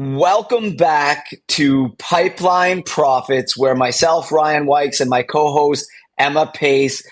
Welcome back to Pipeline Profits, where myself, Ryan Wykes, and my co-host, Emma Pace,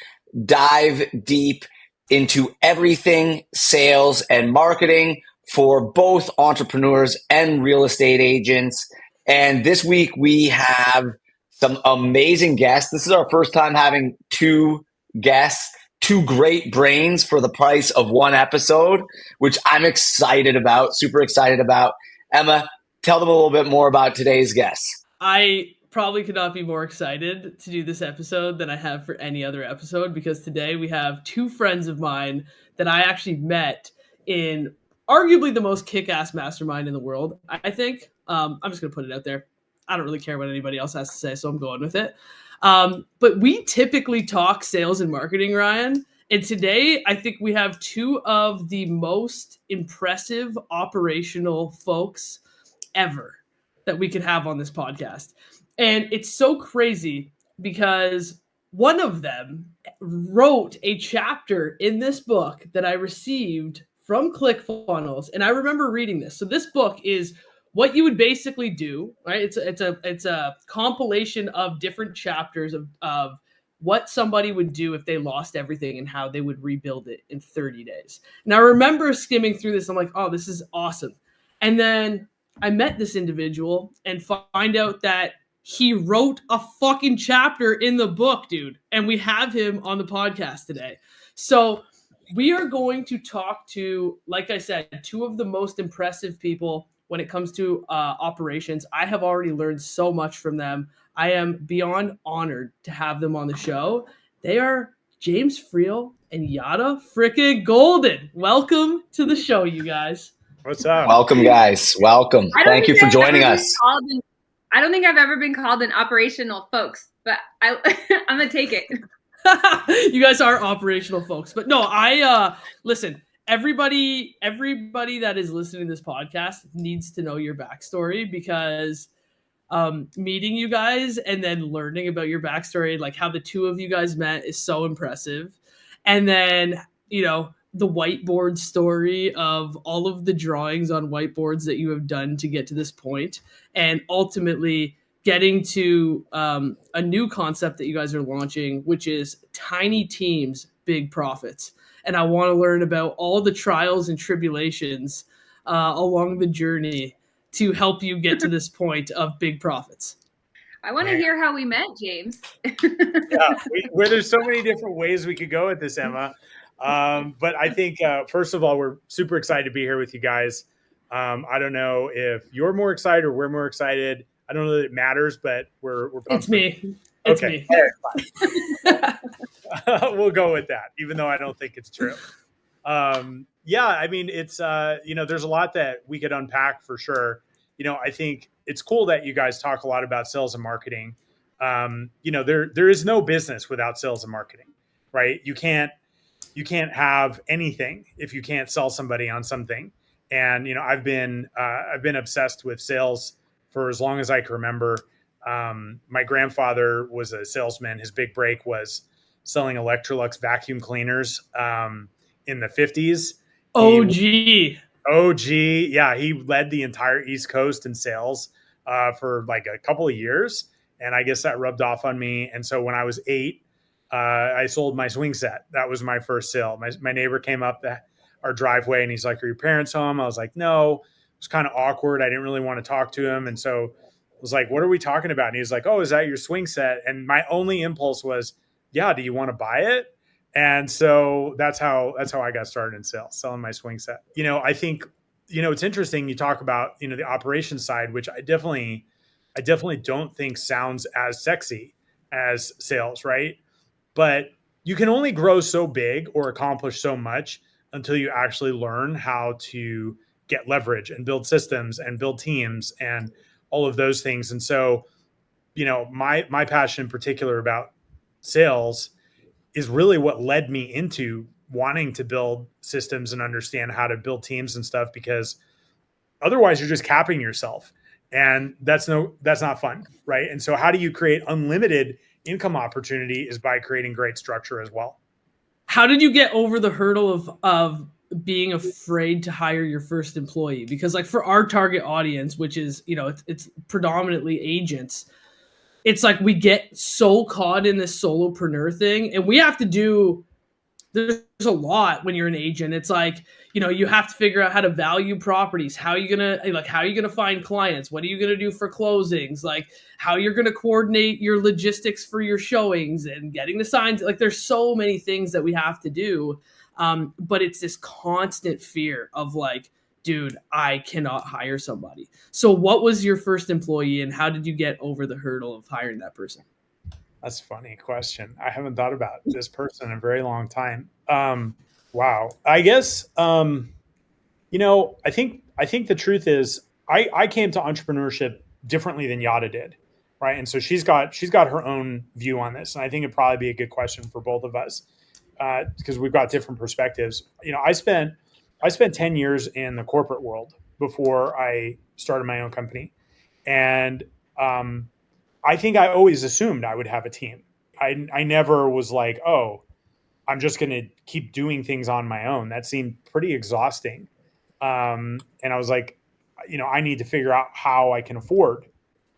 dive deep into everything sales and marketing for both entrepreneurs and real estate agents. And this week we have some amazing guests. This is our first time having two guests, two great brains for the price of one episode, which I'm excited about, super excited about. Emma, tell them a little bit more about today's guests. I probably could not be more excited to do this episode than I have for any other episode, because today we have two friends of mine that I actually met in arguably the most kick-ass mastermind in the world, I think. I'm just going to put it out there. I don't really care what anybody else has to say, so I'm going with it. But we typically talk sales and marketing, Ryan. And today, I think we have two of the most impressive operational folks ever that we could have on this podcast. And it's so crazy because one of them wrote a chapter in this book that I received from ClickFunnels. And I remember reading this. So this book is what you would basically do, right? It's a compilation of different chapters of what somebody would do if they lost everything and how they would rebuild it in 30 days. And I remember skimming through this. I'm like, oh, this is awesome. And then I met this individual and find out that he wrote a fucking chapter in the book, dude. And we have him on the podcast today. So we are going to talk to, like I said, two of the most impressive people when it comes to operations. I have already learned so much from them. I am beyond honored to have them on the show. They are James Friel and Yara freaking Golden. Welcome to the show, you guys. What's up? Welcome, guys. Welcome. Thank you for joining us. I don't think I've ever been called an operational folks, but I'm going to take it. You guys are operational folks. But no, listen, everybody that is listening to this podcast needs to know your backstory, because meeting you guys and then learning about your backstory, like how the two of you guys met, is so impressive. And then, the whiteboard story of all of the drawings on whiteboards that you have done to get to this point, and ultimately getting to a new concept that you guys are launching, which is tiny teams, big profits. And I want to learn about all the trials and tribulations along the journey to help you get to this point of big profits. I want to hear how we met, James. Yeah, there's so many different ways we could go with this, Emma. But I think, first of all, we're super excited to be here with you guys. I don't know if you're more excited or we're more excited. I don't know that it matters, but we're pumped. It's me. It's me. All right, we'll go with that, even though I don't think it's true. Yeah, I mean, it's, there's a lot that we could unpack for sure. I think it's cool that you guys talk a lot about sales and marketing. There is no business without sales and marketing, right? You can't have anything if you can't sell somebody on something. And, I've been obsessed with sales for as long as I can remember. My grandfather was a salesman. His big break was selling Electrolux vacuum cleaners in the 50s. OG. Yeah. He led the entire East Coast in sales for like a couple of years. And I guess that rubbed off on me. And so when I was 8, I sold my swing set. That was my first sale. My neighbor came up our driveway and he's like, "Are your parents home?" I was like, "No." It was kind of awkward. I didn't really want to talk to him. And so I was like, "What are we talking about?" And he's like, "Oh, is that your swing set?" And my only impulse was, "Yeah, do you want to buy it?" And so that's how I got started in sales, selling my swing set. I think, it's interesting. You talk about, the operations side, which I definitely don't think sounds as sexy as sales, right? But you can only grow so big or accomplish so much until you actually learn how to get leverage and build systems and build teams and all of those things. And so, my passion in particular about sales is really what led me into wanting to build systems and understand how to build teams and stuff, because otherwise you're just capping yourself, and that's not fun, right? And so how do you create unlimited income opportunity is by creating great structure as well. How did you get over the hurdle of being afraid to hire your first employee? Because like for our target audience, which is, it's predominantly agents, it's like we get so caught in this solopreneur thing, and we have to do, there's a lot when you're an agent. It's like, you have to figure out how to value properties. How are you going to find clients? What are you going to do for closings? Like how you're going to coordinate your logistics for your showings and getting the signs. Like there's so many things that we have to do. But it's this constant fear of like, dude, I cannot hire somebody. So what was your first employee and how did you get over the hurdle of hiring that person? That's a funny question. I haven't thought about this person in a very long time. Wow. I guess, I think the truth is I came to entrepreneurship differently than Yara did. Right. And so she's got her own view on this. And I think it'd probably be a good question for both of us because we've got different perspectives. I spent 10 years in the corporate world before I started my own company. And, I think I always assumed I would have a team. I never was like, oh, I'm just going to keep doing things on my own. That seemed pretty exhausting. And I was like, I need to figure out how I can afford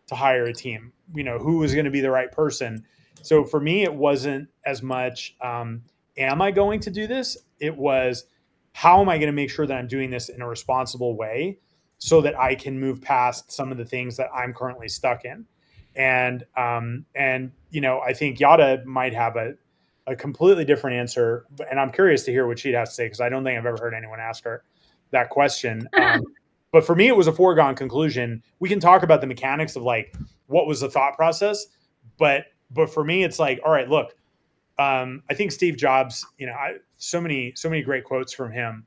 to hire a team, who is going to be the right person. So for me, it wasn't as much, am I going to do this? It was, how am I going to make sure that I'm doing this in a responsible way so that I can move past some of the things that I'm currently stuck in. And I think Yara might have a completely different answer, and I'm curious to hear what she'd have to say because I don't think I've ever heard anyone ask her that question. But for me, it was a foregone conclusion. We can talk about the mechanics of like what was the thought process, but for me, it's like, all right, look, I think Steve Jobs, so many great quotes from him,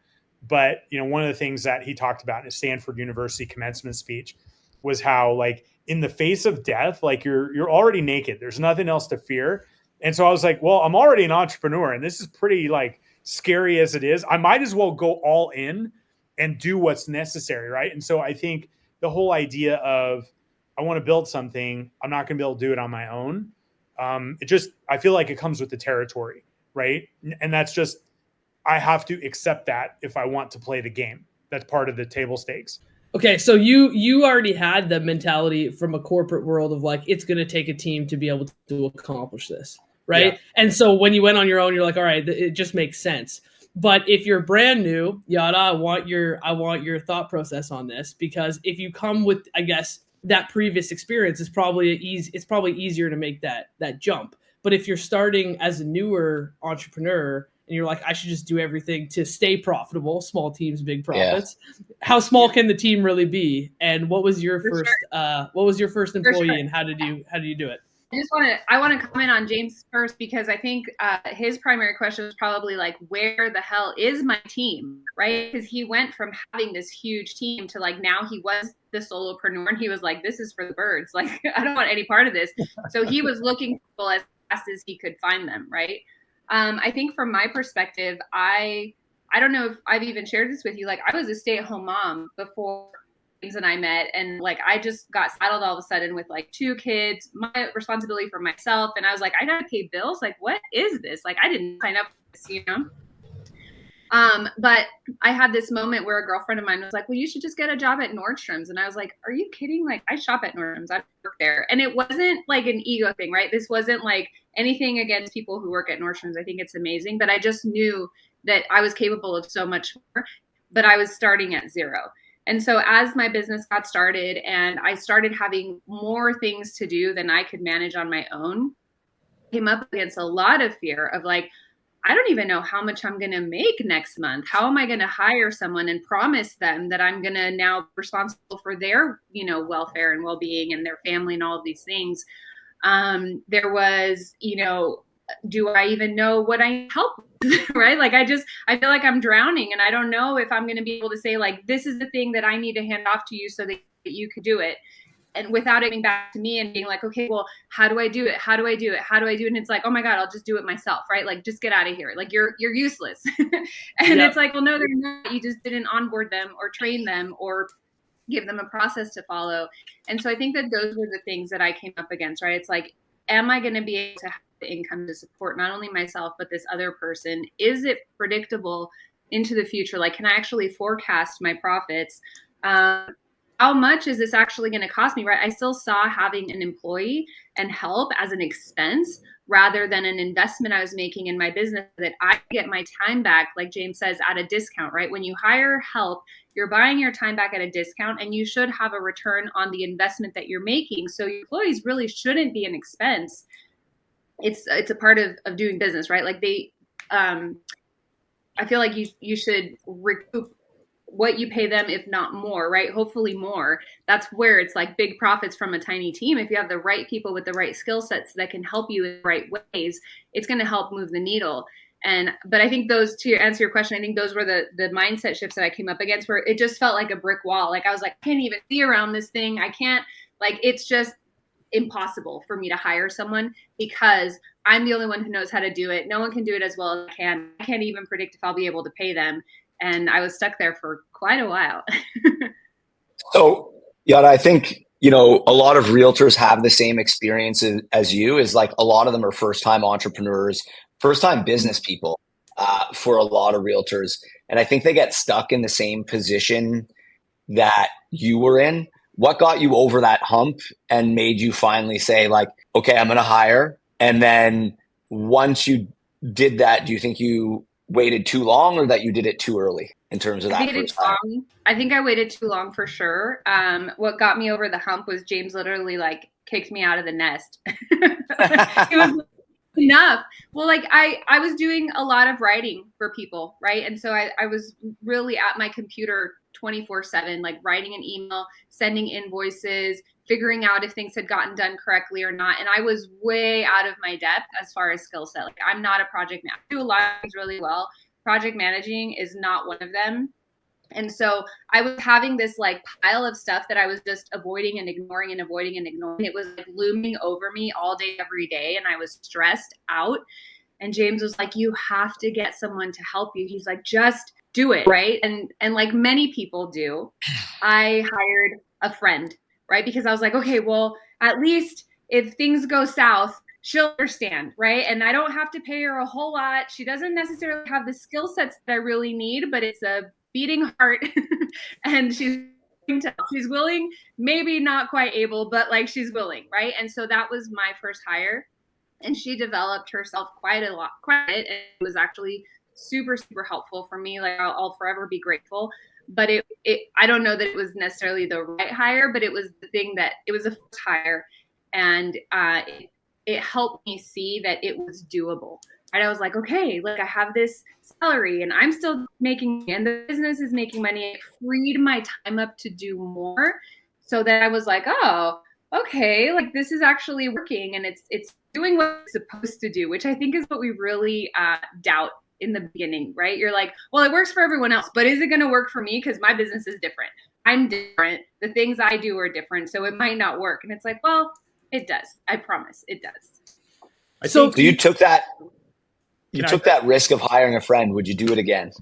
but one of the things that he talked about in his Stanford University commencement speech was how like in the face of death, like you're already naked. There's nothing else to fear. And so I was like, well, I'm already an entrepreneur and this is pretty like scary as it is. I might as well go all in and do what's necessary. Right. And so I think the whole idea of I want to build something, I'm not going to be able to do it on my own. I feel like it comes with the territory. Right. And that's just, I have to accept that if I want to play the game. That's part of the table stakes. Okay, so you already had the mentality from a corporate world of like, it's going to take a team to be able to accomplish this, right? Yeah. And so when you went on your own, you're like, all right, it just makes sense. But if you're brand new, Yara, I want your thought process on this, because if you come with, I guess, that previous experience, it's probably easier to make that jump. But if you're starting as a newer entrepreneur, and you're like, I should just do everything to stay profitable. Small teams, big profits. Yeah. How small can the team really be? And what was your first employee, and how did you do it? I want to comment on James first, because I think his primary question was probably like, where the hell is my team, right? Because he went from having this huge team to like, now he was the solopreneur and he was like, this is for the birds. Like, I don't want any part of this. So he was looking for people as fast as he could find them, right? I think from my perspective, I don't know if I've even shared this with you. Like, I was a stay-at-home mom before James and I met, and like I just got saddled all of a sudden with like 2 kids, my responsibility for myself, and I was like, I gotta pay bills. Like, what is this? Like, I didn't sign up for this, But I had this moment where a girlfriend of mine was like, well, you should just get a job at Nordstrom's. And I was like, are you kidding? Like, I shop at Nordstrom's. I work there. And it wasn't like an ego thing, right? This wasn't like anything against people who work at Nordstrom's. I think it's amazing. But I just knew that I was capable of so much more, but I was starting at zero. And so as my business got started and I started having more things to do than I could manage on my own, I came up against a lot of fear of like, I don't even know how much I'm going to make next month. How am I going to hire someone and promise them that I'm going to now be responsible for their, welfare and well-being and their family and all of these things? There was, do I even know what I help with, right? Like, I feel like I'm drowning and I don't know if I'm going to be able to say like, this is the thing that I need to hand off to you so that you could do it. And without it being back to me and being like, okay, well, how do I do it? How do I do it? How do I do it? And it's like, oh my God, I'll just do it myself, right? Like, just get out of here. Like, you're useless. And It's like, well, no, they're not. You just didn't onboard them or train them or give them a process to follow. And so I think that those were the things that I came up against, right? It's like, am I going to be able to have the income to support not only myself, but this other person? Is it predictable into the future? Like, can I actually forecast my profits? How much is this actually going to cost me, right? I still saw having an employee and help as an expense rather than an investment I was making in my business that I get my time back, like James says, at a discount, right? When you hire help, you're buying your time back at a discount, and you should have a return on the investment that you're making. So your employees really shouldn't be an expense. It's a part of doing business, right? Like I feel like you should recoup what you pay them, if not more, right? Hopefully more. That's where it's like big profits from a tiny team. If you have the right people with the right skill sets that can help you in the right ways, it's going to help move the needle. But I think those, to answer your question, I think those were the mindset shifts that I came up against, where it just felt like a brick wall. Like I was like, I can't even see around this thing. I can't, like, it's just impossible for me to hire someone because I'm the only one who knows how to do it. No one can do it as well as I can. I can't even predict if I'll be able to pay them. And I was stuck there for quite a while. So, Yara, I think, a lot of realtors have the same experience as you, is like a lot of them are first-time entrepreneurs, first-time business people for a lot of realtors. And I think they get stuck in the same position that you were in. What got you over that hump and made you finally say, like, okay, I'm going to hire? And then once you did that, do you think you waited too long, or that you did it too early in terms of that first time? I think I waited too long for sure. What got me over the hump was James literally like kicked me out of the nest. It was enough. Well, like I was doing a lot of writing for people, right? And so I was really at my computer 24/7, like writing an email, sending invoices, figuring out if things had gotten done correctly or not. And I was way out of my depth as far as skill set. Like I'm not a project manager. I do a lot of things really well. Project managing is not one of them. And so I was having this like pile of stuff that I was just avoiding and ignoring and avoiding and ignoring. It was like looming over me all day, every day. And I was stressed out. And James was like, you have to get someone to help you. He's like, just do it. Right. And like many people do, I hired a friend, right? Because I was like, okay, well, at least if things go south, she'll understand, right? And I don't have to pay her a whole lot. She doesn't necessarily have the skill sets that I really need, but it's a beating heart. And she's willing, maybe not quite able, but like she's willing, right? And so that was my first hire. And she developed herself quite a lot. And it was actually super, super helpful for me. Like I'll forever be grateful. But it I don't know that it was necessarily the right hire, but it was the thing that it was a first hire. And it helped me see that it was doable. Right? I was like, okay, like I have this salary and I'm still making, and the business is making money. It freed my time up to do more. So that I was like, oh, okay, like this is actually working, and it's doing what it's supposed to do, which I think is what we really doubt in the beginning, right? You're like, well, it works for everyone else, but is it going to work for me? Because my business is different. I'm different. The things I do are different. So it might not work. And it's like, well, it does. I promise it does. So you took that risk of hiring a friend. Would you do it again?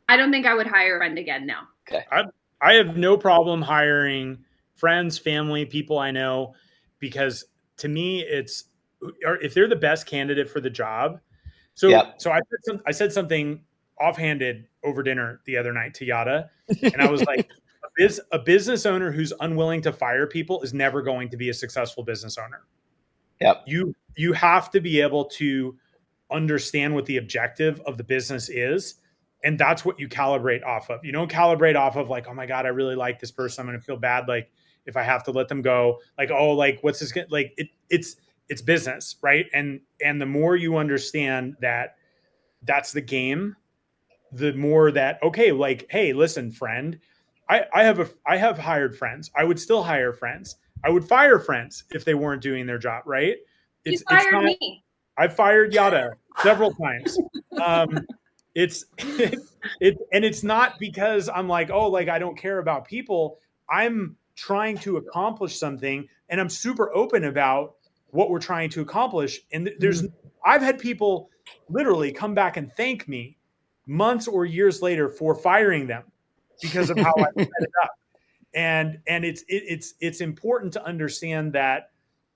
I don't think I would hire a friend again. No. Okay. I have no problem hiring friends, family, people I know, because to me, it's if they're the best candidate for the job. So I said something offhanded over dinner the other night to Yara, and I was like, a business owner who's unwilling to fire people is never going to be a successful business owner. Yep. You have to be able to understand what the objective of the business is. And that's what you calibrate off of. You don't calibrate off of like, oh my God, I really like this person. I'm going to feel bad. Like if I have to let them go, like, oh, like what's this? Like it's business. Right. And the more you understand that that's the game, the more that, okay, like, hey, listen, friend, I have hired friends. I would still hire friends. I would fire friends if they weren't doing their job. Right. You fired me. I've fired Yara several times. It's not because I'm like, oh, like I don't care about people. I'm trying to accomplish something, and I'm super open about what we're trying to accomplish. And I've had people literally come back and thank me months or years later for firing them because of how I set it up. And it's important to understand that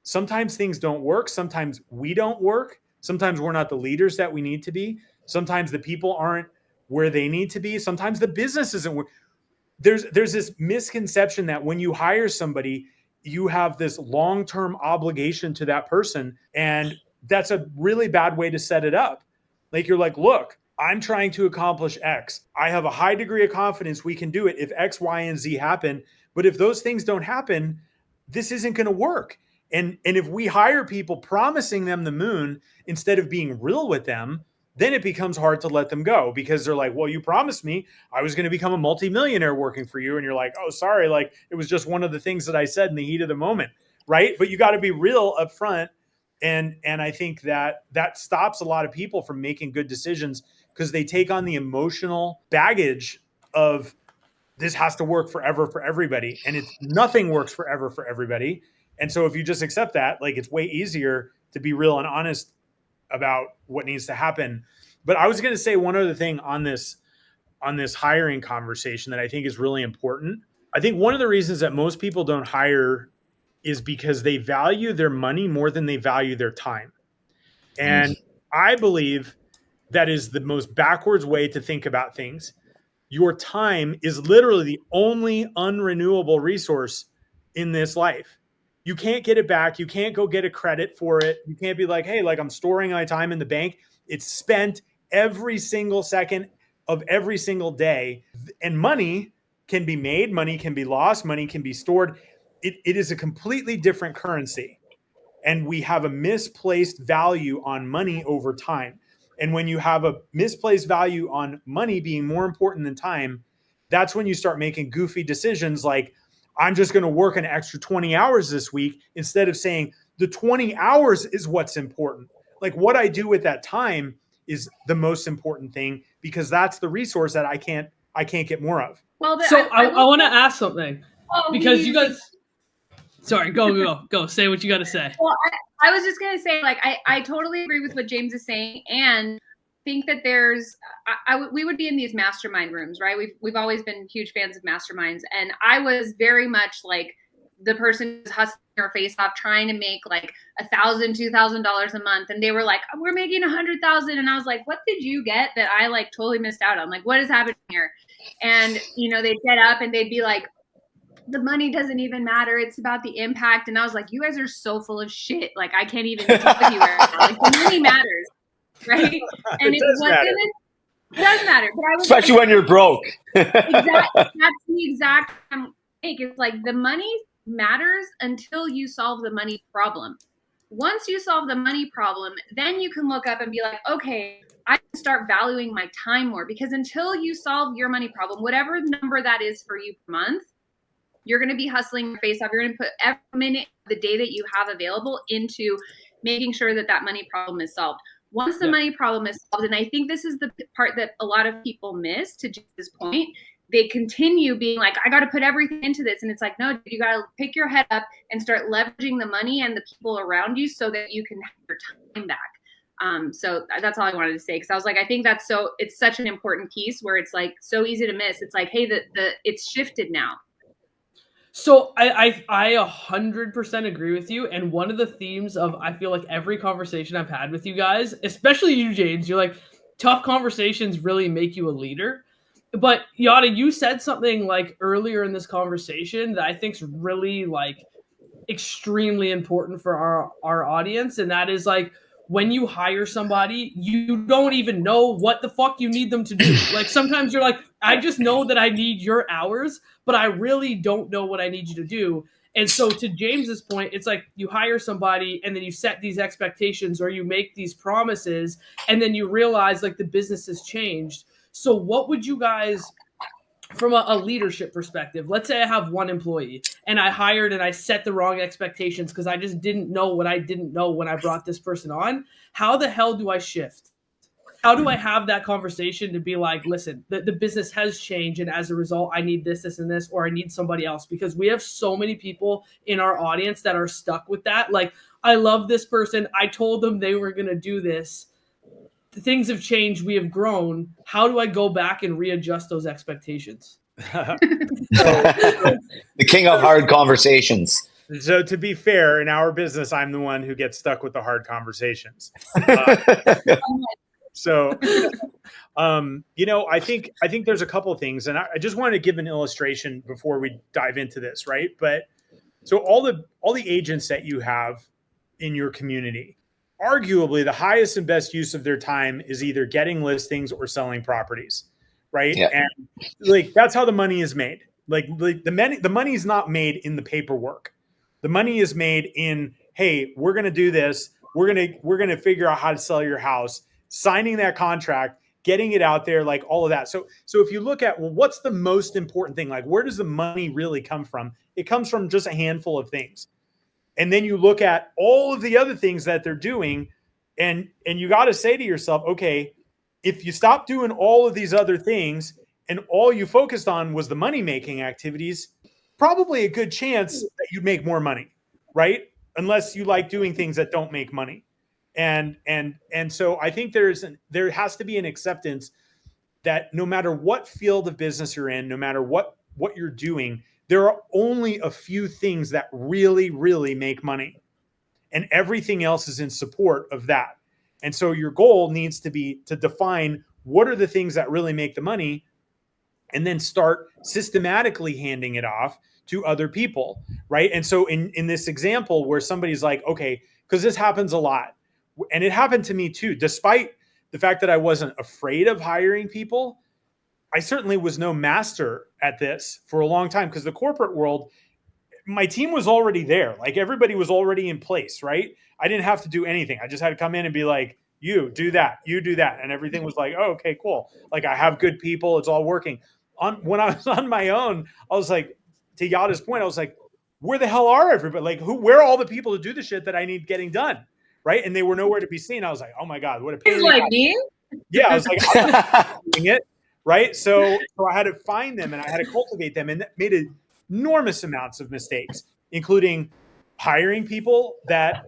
sometimes things don't work. Sometimes we don't work. Sometimes we're not the leaders that we need to be. Sometimes the people aren't where they need to be. Sometimes the business isn't. There's this misconception that when you hire somebody, you have this long-term obligation to that person. And that's a really bad way to set it up. Like, you're like, look, I'm trying to accomplish X. I have a high degree of confidence we can do it if X, Y, and Z happen. But if those things don't happen, this isn't going to work. And if we hire people promising them the moon instead of being real with them, then it becomes hard to let them go, because they're like, well, you promised me I was going to become a multimillionaire working for you. And you're like, oh, sorry. Like, it was just one of the things that I said in the heat of the moment. Right. But you got to be real up front. And I think that stops a lot of people from making good decisions, because they take on the emotional baggage of this has to work forever for everybody. And nothing works forever for everybody. And so if you just accept that, like, it's way easier to be real and honest about what needs to happen. But I was going to say one other thing on this hiring conversation that I think is really important. I think one of the reasons that most people don't hire is because they value their money more than they value their time. And I believe that is the most backwards way to think about things. Your time is literally the only unrenewable resource in this life. You can't get it back. You can't go get a credit for it. You can't be like, hey, like, I'm storing my time in the bank. It's spent every single second of every single day. And money can be made, money can be lost, money can be stored. It is a completely different currency. And we have a misplaced value on money over time. And when you have a misplaced value on money being more important than time, that's when you start making goofy decisions like, I'm just going to work an extra 20 hours this week, instead of saying the 20 hours is what's important. Like, what I do with that time is the most important thing, because that's the resource that I can't get more of. Well, so I want to ask something, because you guys, sorry, go say what you got to say. Well, I was just going to say, like, I totally agree with what James is saying, and think that we would be in these mastermind rooms, right? We've always been huge fans of masterminds. And I was very much like the person who's hustling her face off, trying to make like $1,000, $2,000 a month. And they were like, we're making 100,000. And I was like, what did you get that I like totally missed out on? Like, what is happening here? And, they'd get up and they'd be like, the money doesn't even matter. It's about the impact. And I was like, you guys are so full of shit. Like, I can't even talk with you right now. Like, the money matters. Right. And it does matter. But I was especially when you're broke. Exactly. That's the exact take. It's like the money matters until you solve the money problem. Once you solve the money problem, then you can look up and be like, okay, I can start valuing my time more, because until you solve your money problem, whatever number that is for you per month, you're going to be hustling your face off. You're going to put every minute of the day that you have available into making sure that money problem is solved. Once the money problem is solved, and I think this is the part that a lot of people miss, to this point, they continue being like, I got to put everything into this. And it's like, no, you got to pick your head up and start leveraging the money and the people around you so that you can have your time back. So that's all I wanted to say. Cause I was like, I think it's such an important piece where it's like so easy to miss. It's like, hey, it's shifted now. So I 100% agree with you. And one of the themes of, I feel like every conversation I've had with you guys, especially you, James, you're like, tough conversations really make you a leader. But Yara, you said something like earlier in this conversation that I think is really like extremely important for our audience. And that is like, when you hire somebody, you don't even know what the fuck you need them to do. Like, sometimes you're like, I just know that I need your hours, but I really don't know what I need you to do. And so to James's point, it's like you hire somebody and then you set these expectations or you make these promises and then you realize like the business has changed. So what would you guys, from a leadership perspective, let's say I have one employee and I hired and I set the wrong expectations because I just didn't know what I didn't know when I brought this person on. How the hell do I shift? How do I have that conversation to be like, listen, the business has changed and as a result, I need this, this, and this, or I need somebody else? Because we have so many people in our audience that are stuck with that. Like, I love this person. I told them they were going to do this. Things have changed. We have grown. How do I go back and readjust those expectations? The king of hard conversations. So to be fair, in our business, I'm the one who gets stuck with the hard conversations. So, I think there's a couple of things, and I just wanted to give an illustration before we dive into this, right? But so all the agents that you have in your community, arguably the highest and best use of their time is either getting listings or selling properties, right? Yeah. And like that's how the money is made. Like the money is not made in the paperwork. The money is made in, hey, we're going to do this. We're going to figure out how to sell your house, signing that contract, getting it out there, like all of that. So if you look at, well, what's the most important thing? Like, where does the money really come from? It comes from just a handful of things. And then you look at all of the other things that they're doing, and you got to say to yourself, okay, if you stop doing all of these other things and all you focused on was the money-making activities, probably a good chance that you'd make more money, right? Unless you like doing things that don't make money. And so I think there has to be an acceptance that no matter what field of business you're in, no matter what you're doing, there are only a few things that really, really make money. And everything else is in support of that. And so your goal needs to be to define what are the things that really make the money, and then start systematically handing it off to other people, right? And so in this example where somebody's like, okay, because this happens a lot, and it happened to me too, despite the fact that I wasn't afraid of hiring people, I certainly was no master at this for a long time, because the corporate world, my team was already there. Like everybody was already in place, right? I didn't have to do anything. I just had to come in and be like, you do that, you do that. And everything was like, oh, okay, cool. Like I have good people. It's all working. When I was on my own, I was like, to Yada's point, I was like, where the hell are everybody? Like where are all the people to do the shit that I need getting done? Right. And they were nowhere to be seen. I was like, oh my God, what a pain. It's like me? Yeah. I was like, I'm doing it. Right. So I had to find them and I had to cultivate them, and that made enormous amounts of mistakes, including hiring people that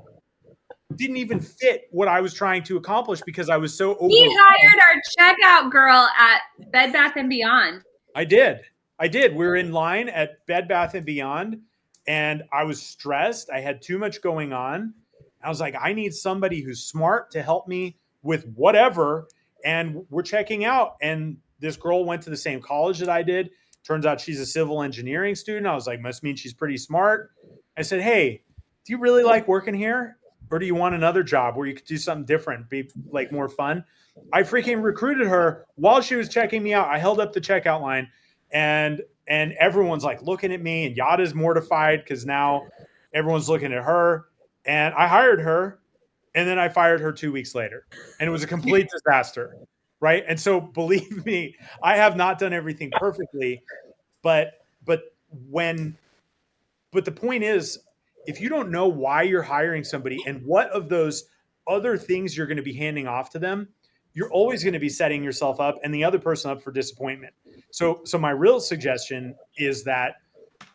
didn't even fit what I was trying to accomplish because I was so overwhelmed. He hired our checkout girl at Bed Bath & Beyond. I did. We were in line at Bed Bath & Beyond, and I was stressed. I had too much going on. I was like, I need somebody who's smart to help me with whatever. And we're checking out. And this girl went to the same college that I did. Turns out she's a civil engineering student. I was like, must mean she's pretty smart. I said, hey, do you really like working here? Or do you want another job where you could do something different, be like more fun? I freaking recruited her while she was checking me out. I held up the checkout line, and everyone's like looking at me, and Yada's mortified because now everyone's looking at her. And I hired her, and then I fired her 2 weeks later. And it was a complete disaster, right? And so believe me, I have not done everything perfectly, but the point is, if you don't know why you're hiring somebody and what of those other things you're going to be handing off to them, you're always going to be setting yourself up and the other person up for disappointment. So my real suggestion is that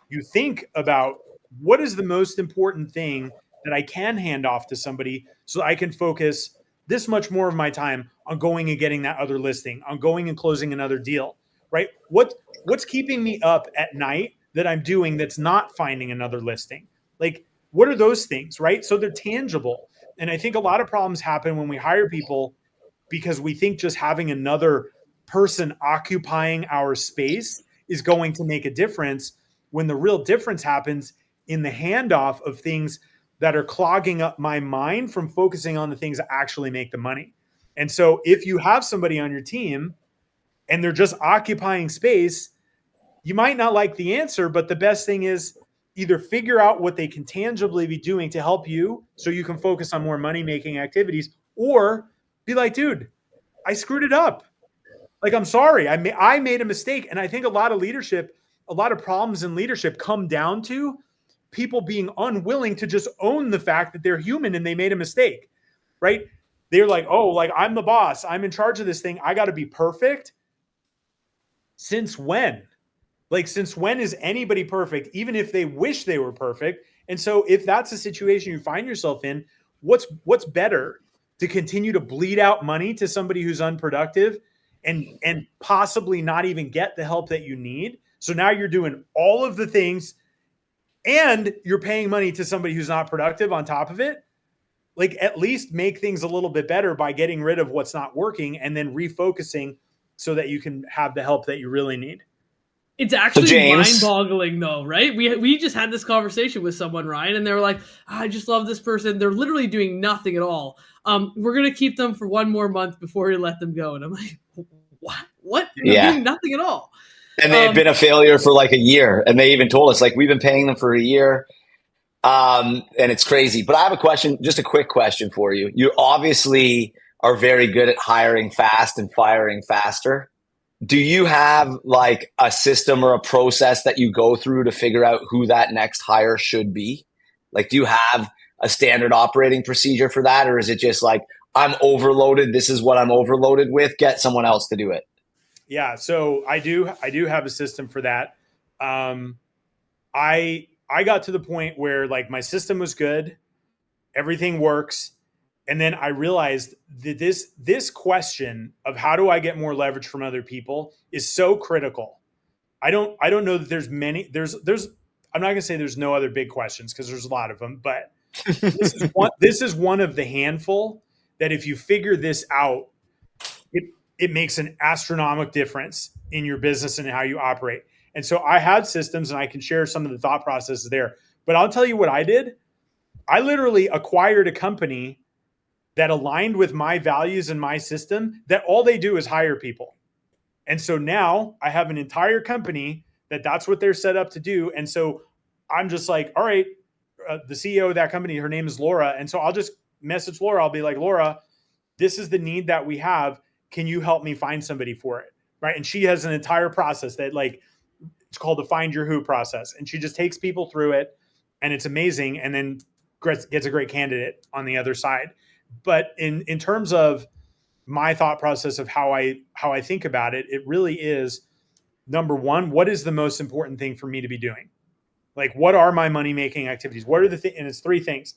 you think about what is the most important thing that I can hand off to somebody so I can focus this much more of my time on going and getting that other listing, on going and closing another deal, right? What's keeping me up at night that I'm doing that's not finding another listing? Like, what are those things, right? So they're tangible. And I think a lot of problems happen when we hire people because we think just having another person occupying our space is going to make a difference, when the real difference happens in the handoff of things that are clogging up my mind from focusing on the things that actually make the money. And so if you have somebody on your team and they're just occupying space, you might not like the answer, but the best thing is either figure out what they can tangibly be doing to help you so you can focus on more money-making activities, or be like, dude, I screwed it up. Like, I'm sorry. I made a mistake. And I think a lot of problems in leadership come down to people being unwilling to just own the fact that they're human and they made a mistake, right? They're like, oh, like I'm the boss. I'm in charge of this thing. I got to be perfect. Since when? Like, since when is anybody perfect, even if they wish they were perfect? And so if that's a situation you find yourself in, what's better, to continue to bleed out money to somebody who's unproductive and possibly not even get the help that you need? So now you're doing all of the things and you're paying money to somebody who's not productive on top of it. like at least make things a little bit better by getting rid of what's not working and then refocusing so that you can have the help that you really need. It's actually mind-boggling, though, right? We just had this conversation with someone, Ryan, and they were like, I just love this person. They're literally doing nothing at all. We're going to keep them for one more month before we let them go. And I'm like, what? They're doing nothing at all. And they've been a failure for like a year. And they even told us, like, we've been paying them for a year. And it's crazy. But I have a question, just a quick question for you. You obviously are very good at hiring fast and firing faster. Do you have like a system or a process that you go through to figure out who that next hire should be? Like, do you have a standard operating procedure for that? Or is it just like, I'm overloaded, this is what I'm overloaded with, get someone else to do it? Yeah. So I do have a system for that. I got to the point where like my system was good, everything works. And then I realized that this question of how do I get more leverage from other people is so critical. I don't know that there's I'm not going to say there's no other big questions because there's a lot of them, but this is one of the handful that if you figure this out, it makes an astronomical difference in your business and how you operate. And so I had systems, and I can share some of the thought processes there. But I'll tell you what I did. I literally acquired a company that aligned with my values and my system, that all they do is hire people. And so now I have an entire company that's what they're set up to do. And so I'm just like, all right, the CEO of that company, her name is Laura. And so I'll just message Laura. I'll be like, Laura, this is the need that we have. Can you help me find somebody for it? Right. And she has an entire process that like, it's called the Find Your Who process. And she just takes people through it, and it's amazing. And then gets a great candidate on the other side. But in terms of my thought process of how I think about it, it really is, number one, what is the most important thing for me to be doing? Like, what are my money-making activities? What are the things? And it's three things.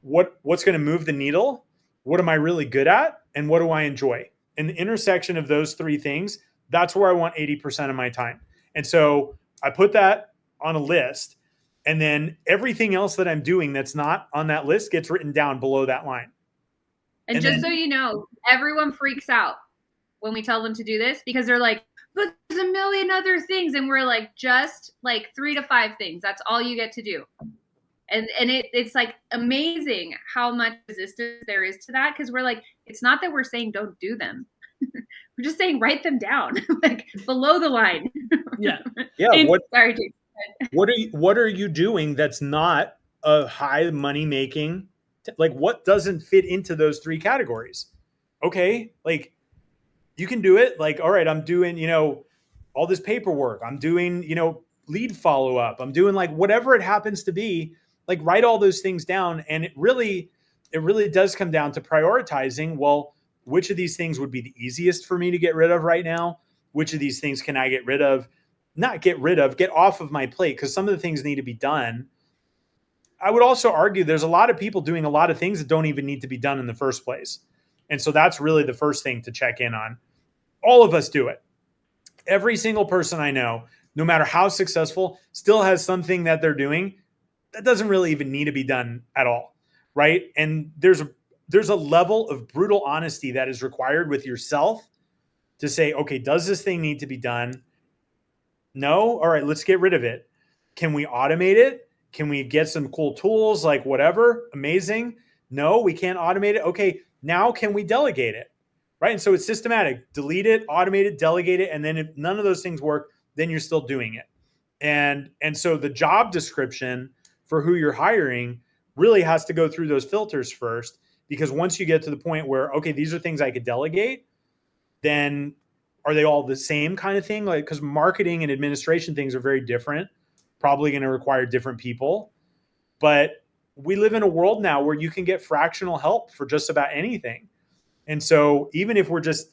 What's going to move the needle? What am I really good at? And what do I enjoy? And the intersection of those three things, that's where I want 80% of my time. And so I put that on a list, and then everything else that I'm doing that's not on that list gets written down below that line. And just so you know, everyone freaks out when we tell them to do this because they're like, but there's a million other things. And we're like, just like 3 to 5 things. That's all you get to do. And it's like amazing how much resistance there is to that. Cause we're like, it's not that we're saying don't do them. We're just saying write them down, like below the line. Yeah. Yeah. Sorry, James. What are you doing that's not a high money making? Like, what doesn't fit into those 3 categories? Okay. Like, you can do it. Like, all right, I'm doing, all this paperwork. I'm doing, lead follow-up. I'm doing like whatever it happens to be, like write all those things down. And it really does come down to prioritizing. Well, which of these things would be the easiest for me to get rid of right now? Which of these things can I get rid of? Not get rid of, get off of my plate, because some of the things need to be done. I would also argue there's a lot of people doing a lot of things that don't even need to be done in the first place. And so that's really the first thing to check in on. All of us do it. Every single person I know, no matter how successful, still has something that they're doing that doesn't really even need to be done at all, right? And there's a level of brutal honesty that is required with yourself to say, okay, does this thing need to be done? No? All right, let's get rid of it. Can we automate it? Can we get some cool tools like whatever? Amazing. No, we can't automate it. Okay, now can we delegate it? Right? And so it's systematic. Delete it, automate it, delegate it. And then if none of those things work, then you're still doing it. And so the job description for who you're hiring really has to go through those filters first, because once you get to the point where, okay, these are things I could delegate, then are they all the same kind of thing? Like, because marketing and administration things are very different, probably going to require different people. But we live in a world now where you can get fractional help for just about anything. And so even if we're just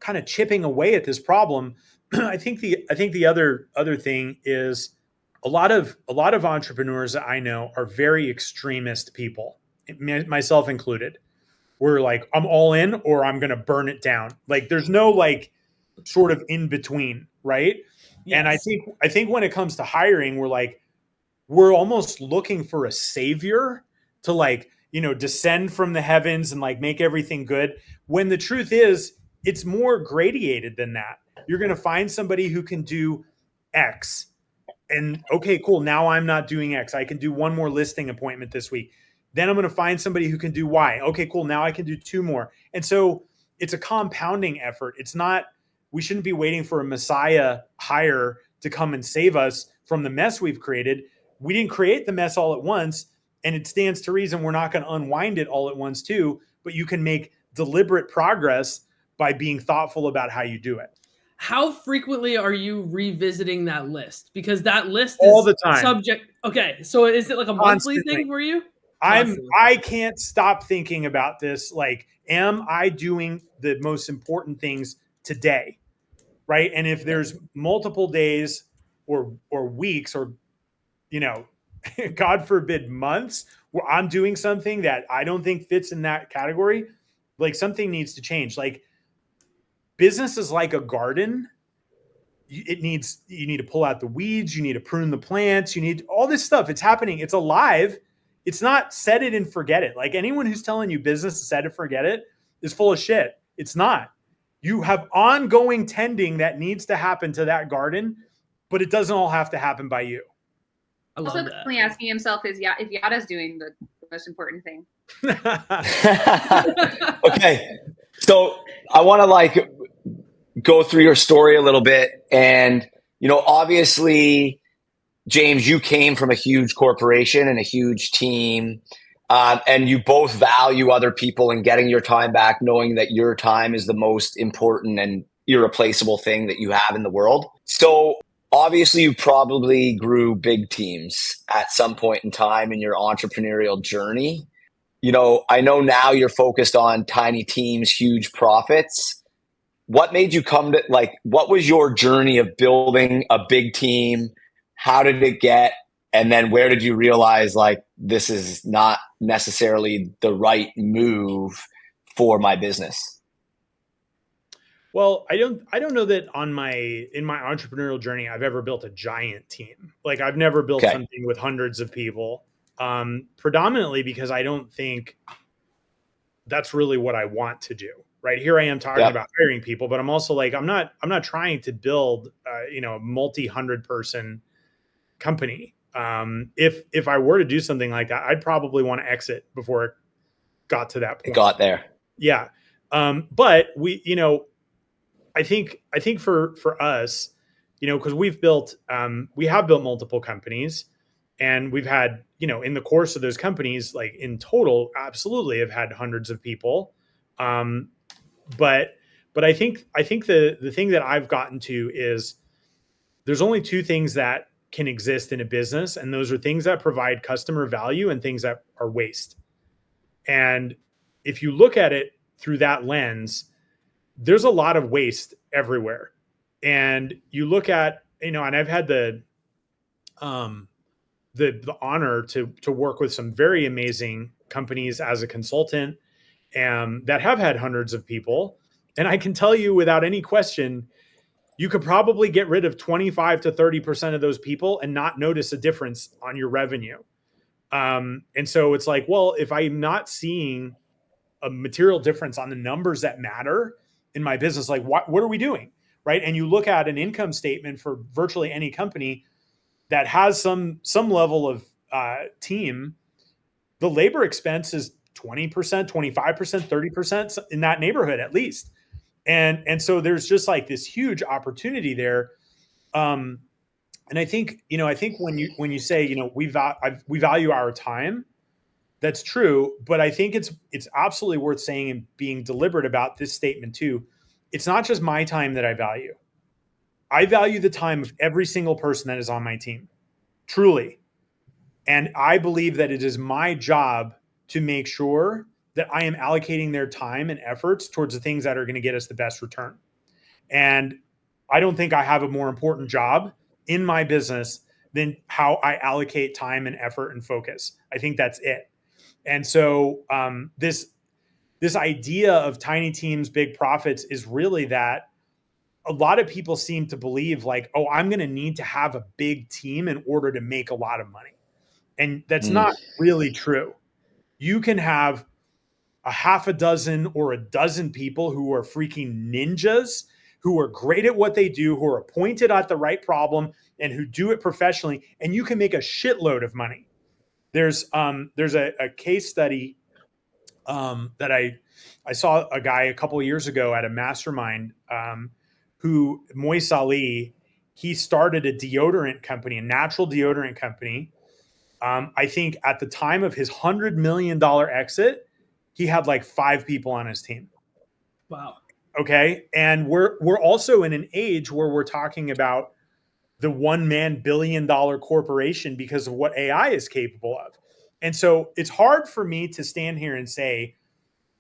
kind of chipping away at this problem, I think the other thing is a lot of entrepreneurs that I know are very extremist people, myself included. We're like, I'm all in or I'm going to burn it down. Like there's no like sort of in between, right? Yes. And I think when it comes to hiring, we're almost looking for a savior to like descend from the heavens and like make everything good. When the truth is, it's more gradated than that. You're going to find somebody who can do X. And okay, cool. Now I'm not doing X. I can do one more listing appointment this week. Then I'm going to find somebody who can do Y. Okay, cool. Now I can do two more. And so it's a compounding effort. It's not, we shouldn't be waiting for a Messiah hire to come and save us from the mess we've created. We didn't create the mess all at once. And it stands to reason we're not going to unwind it all at once too, but you can make deliberate progress by being thoughtful about how you do it. How frequently are you revisiting that list? Because that list all is the time. Subject. Okay, so is it like a monthly Constantly. thing for you? I can't stop thinking about this. Like, am I doing the most important things today? Right. And if there's multiple days or weeks or, God forbid, months where I'm doing something that I don't think fits in that category, like something needs to change. Like, business is like a garden. You need to pull out the weeds. You need to prune the plants. You need all this stuff. It's happening. It's alive. It's not set it and forget it. Like, anyone who's telling you business is set it, forget it is full of shit. It's not. You have ongoing tending that needs to happen to that garden, but it doesn't all have to happen by you. I love also, that. constantly asking himself if Yara's doing the most important thing. Okay. So I want to go through your story a little bit. And, obviously, James, you came from a huge corporation and a huge team. And you both value other people and getting your time back, knowing that your time is the most important and irreplaceable thing that you have in the world. So obviously you probably grew big teams at some point in time in your entrepreneurial journey. I know now you're focused on tiny teams, huge profits. What made you come to, what was your journey of building a big team? How did it get? And then where did you realize this is not necessarily the right move for my business? Well, I don't know that in my entrepreneurial journey, I've ever built a giant team. Like, I've never built something with hundreds of people, predominantly because I don't think that's really what I want to do. Right here, I am talking about hiring people, but I'm also I'm not trying to build, a multi-100 person company. If I were to do something like that, I'd probably want to exit before it got to that point. It got there. Yeah. But I think for us, because we have built multiple companies, and we've had, in the course of those companies, in total, absolutely have had hundreds of people. But I think the thing that I've gotten to is there's only two things that can exist in a business, and those are things that provide customer value and things that are waste. And if you look at it through that lens, there's a lot of waste everywhere. And you look at, and I've had the honor to work with some very amazing companies as a consultant, that have had hundreds of people. And I can tell you without any question, you could probably get rid of 25 to 30% of those people and not notice a difference on your revenue. And so it's well, if I'm not seeing a material difference on the numbers that matter in my business, what are we doing? Right. And you look at an income statement for virtually any company that has some level of team, the labor expense is 20%, 25%, 30% in that neighborhood at least. And so there's just this huge opportunity there. And I think when you say, we value our time, that's true. But I think it's absolutely worth saying and being deliberate about this statement too. It's not just my time that I value. I value the time of every single person that is on my team, truly. And I believe that it is my job to make sure that I am allocating their time and efforts towards the things that are going to get us the best return. And I don't think I have a more important job in my business than how I allocate time and effort and focus. I think that's it. And so this idea of tiny teams, big profits is really that a lot of people seem to believe oh, I'm going to need to have a big team in order to make a lot of money. And that's not really true. you can have a half a dozen or a dozen people who are freaking ninjas, who are great at what they do, who are pointed at the right problem and who do it professionally, and you can make a shitload of money. There's a case study that I saw a guy a couple of years ago at a mastermind who Moise Ali, he started a deodorant company, a natural deodorant company. I think at the time of his $100 million exit, he had like 5 people on his team. Wow. Okay. And we're also in an age where we're talking about the one-man billion-dollar corporation because of what AI is capable of. And so it's hard for me to stand here and say,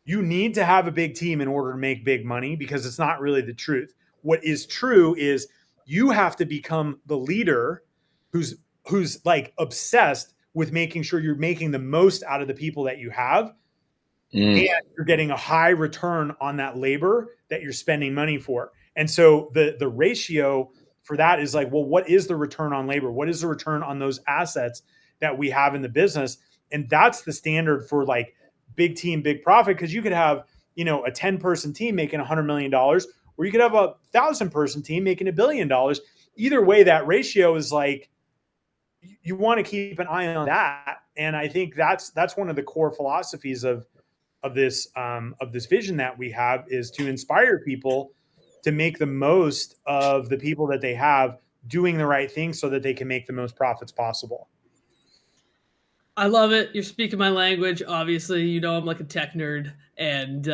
you need to have a big team in order to make big money, because it's not really the truth. What is true is you have to become the leader who's like obsessed with making sure you're making the most out of the people that you have. And you're getting a high return on that labor that you're spending money for. And so the ratio for that is like, well, what is the return on labor? What is the return on those assets that we have in the business? And that's the standard for like big team, big profit. Because you could have, a 10-person team making $100 million, or you could have a 1,000-person team making $1 billion. Either way, that ratio is like, you want to keep an eye on that. And I think that's one of the core philosophies of this vision that we have, is to inspire people to make the most of the people that they have doing the right thing so that they can make the most profits possible. I love it. You're speaking my language. Obviously, I'm like a tech nerd, and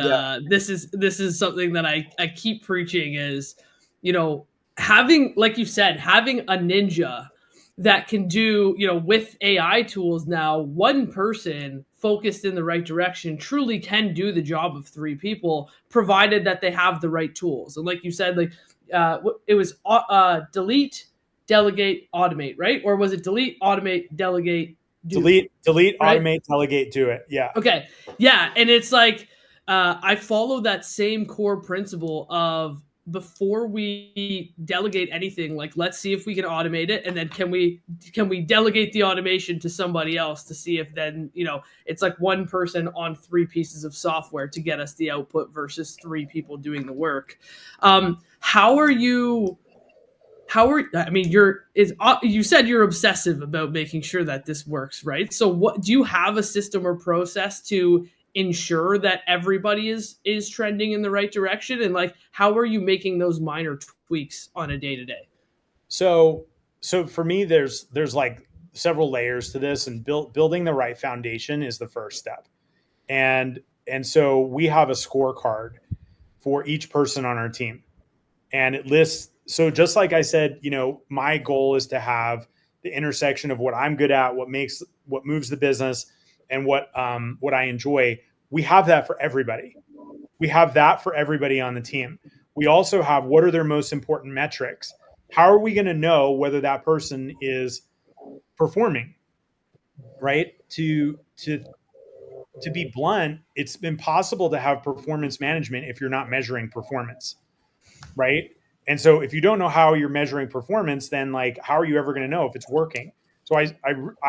this is something that I keep preaching is, having, like you said, having a ninja that can do, with AI tools now, one person focused in the right direction truly can do the job of 3 people, provided that they have the right tools. And like you said, like it was delete, delegate, automate, right? Or was it delete, automate, delegate? Delete, right? Automate, delegate, do it. Yeah. Okay. Yeah. And it's like, I follow that same core principle of, before we delegate anything, like, let's see if we can automate it. And then can we delegate the automation to somebody else to see if then, it's like one person on 3 pieces of software to get us the output versus 3 people doing the work. You said you're obsessive about making sure that this works, right? So what, do you have a system or process to ensure that everybody is trending in the right direction? And like, how are you making those minor tweaks on a day-to-day? So for me, there's like several layers to this, and building the right foundation is the first step. And so we have a scorecard for each person on our team, and it lists. So just like I said, my goal is to have the intersection of what I'm good at, what moves the business, and what I enjoy. We have that for everybody. We have that for everybody on the team. We also have, what are their most important metrics? How are we going to know whether that person is performing? Right? To be blunt, it's impossible to have performance management if you're not measuring performance. Right? And so if you don't know how you're measuring performance, then like, how are you ever going to know if it's working? So I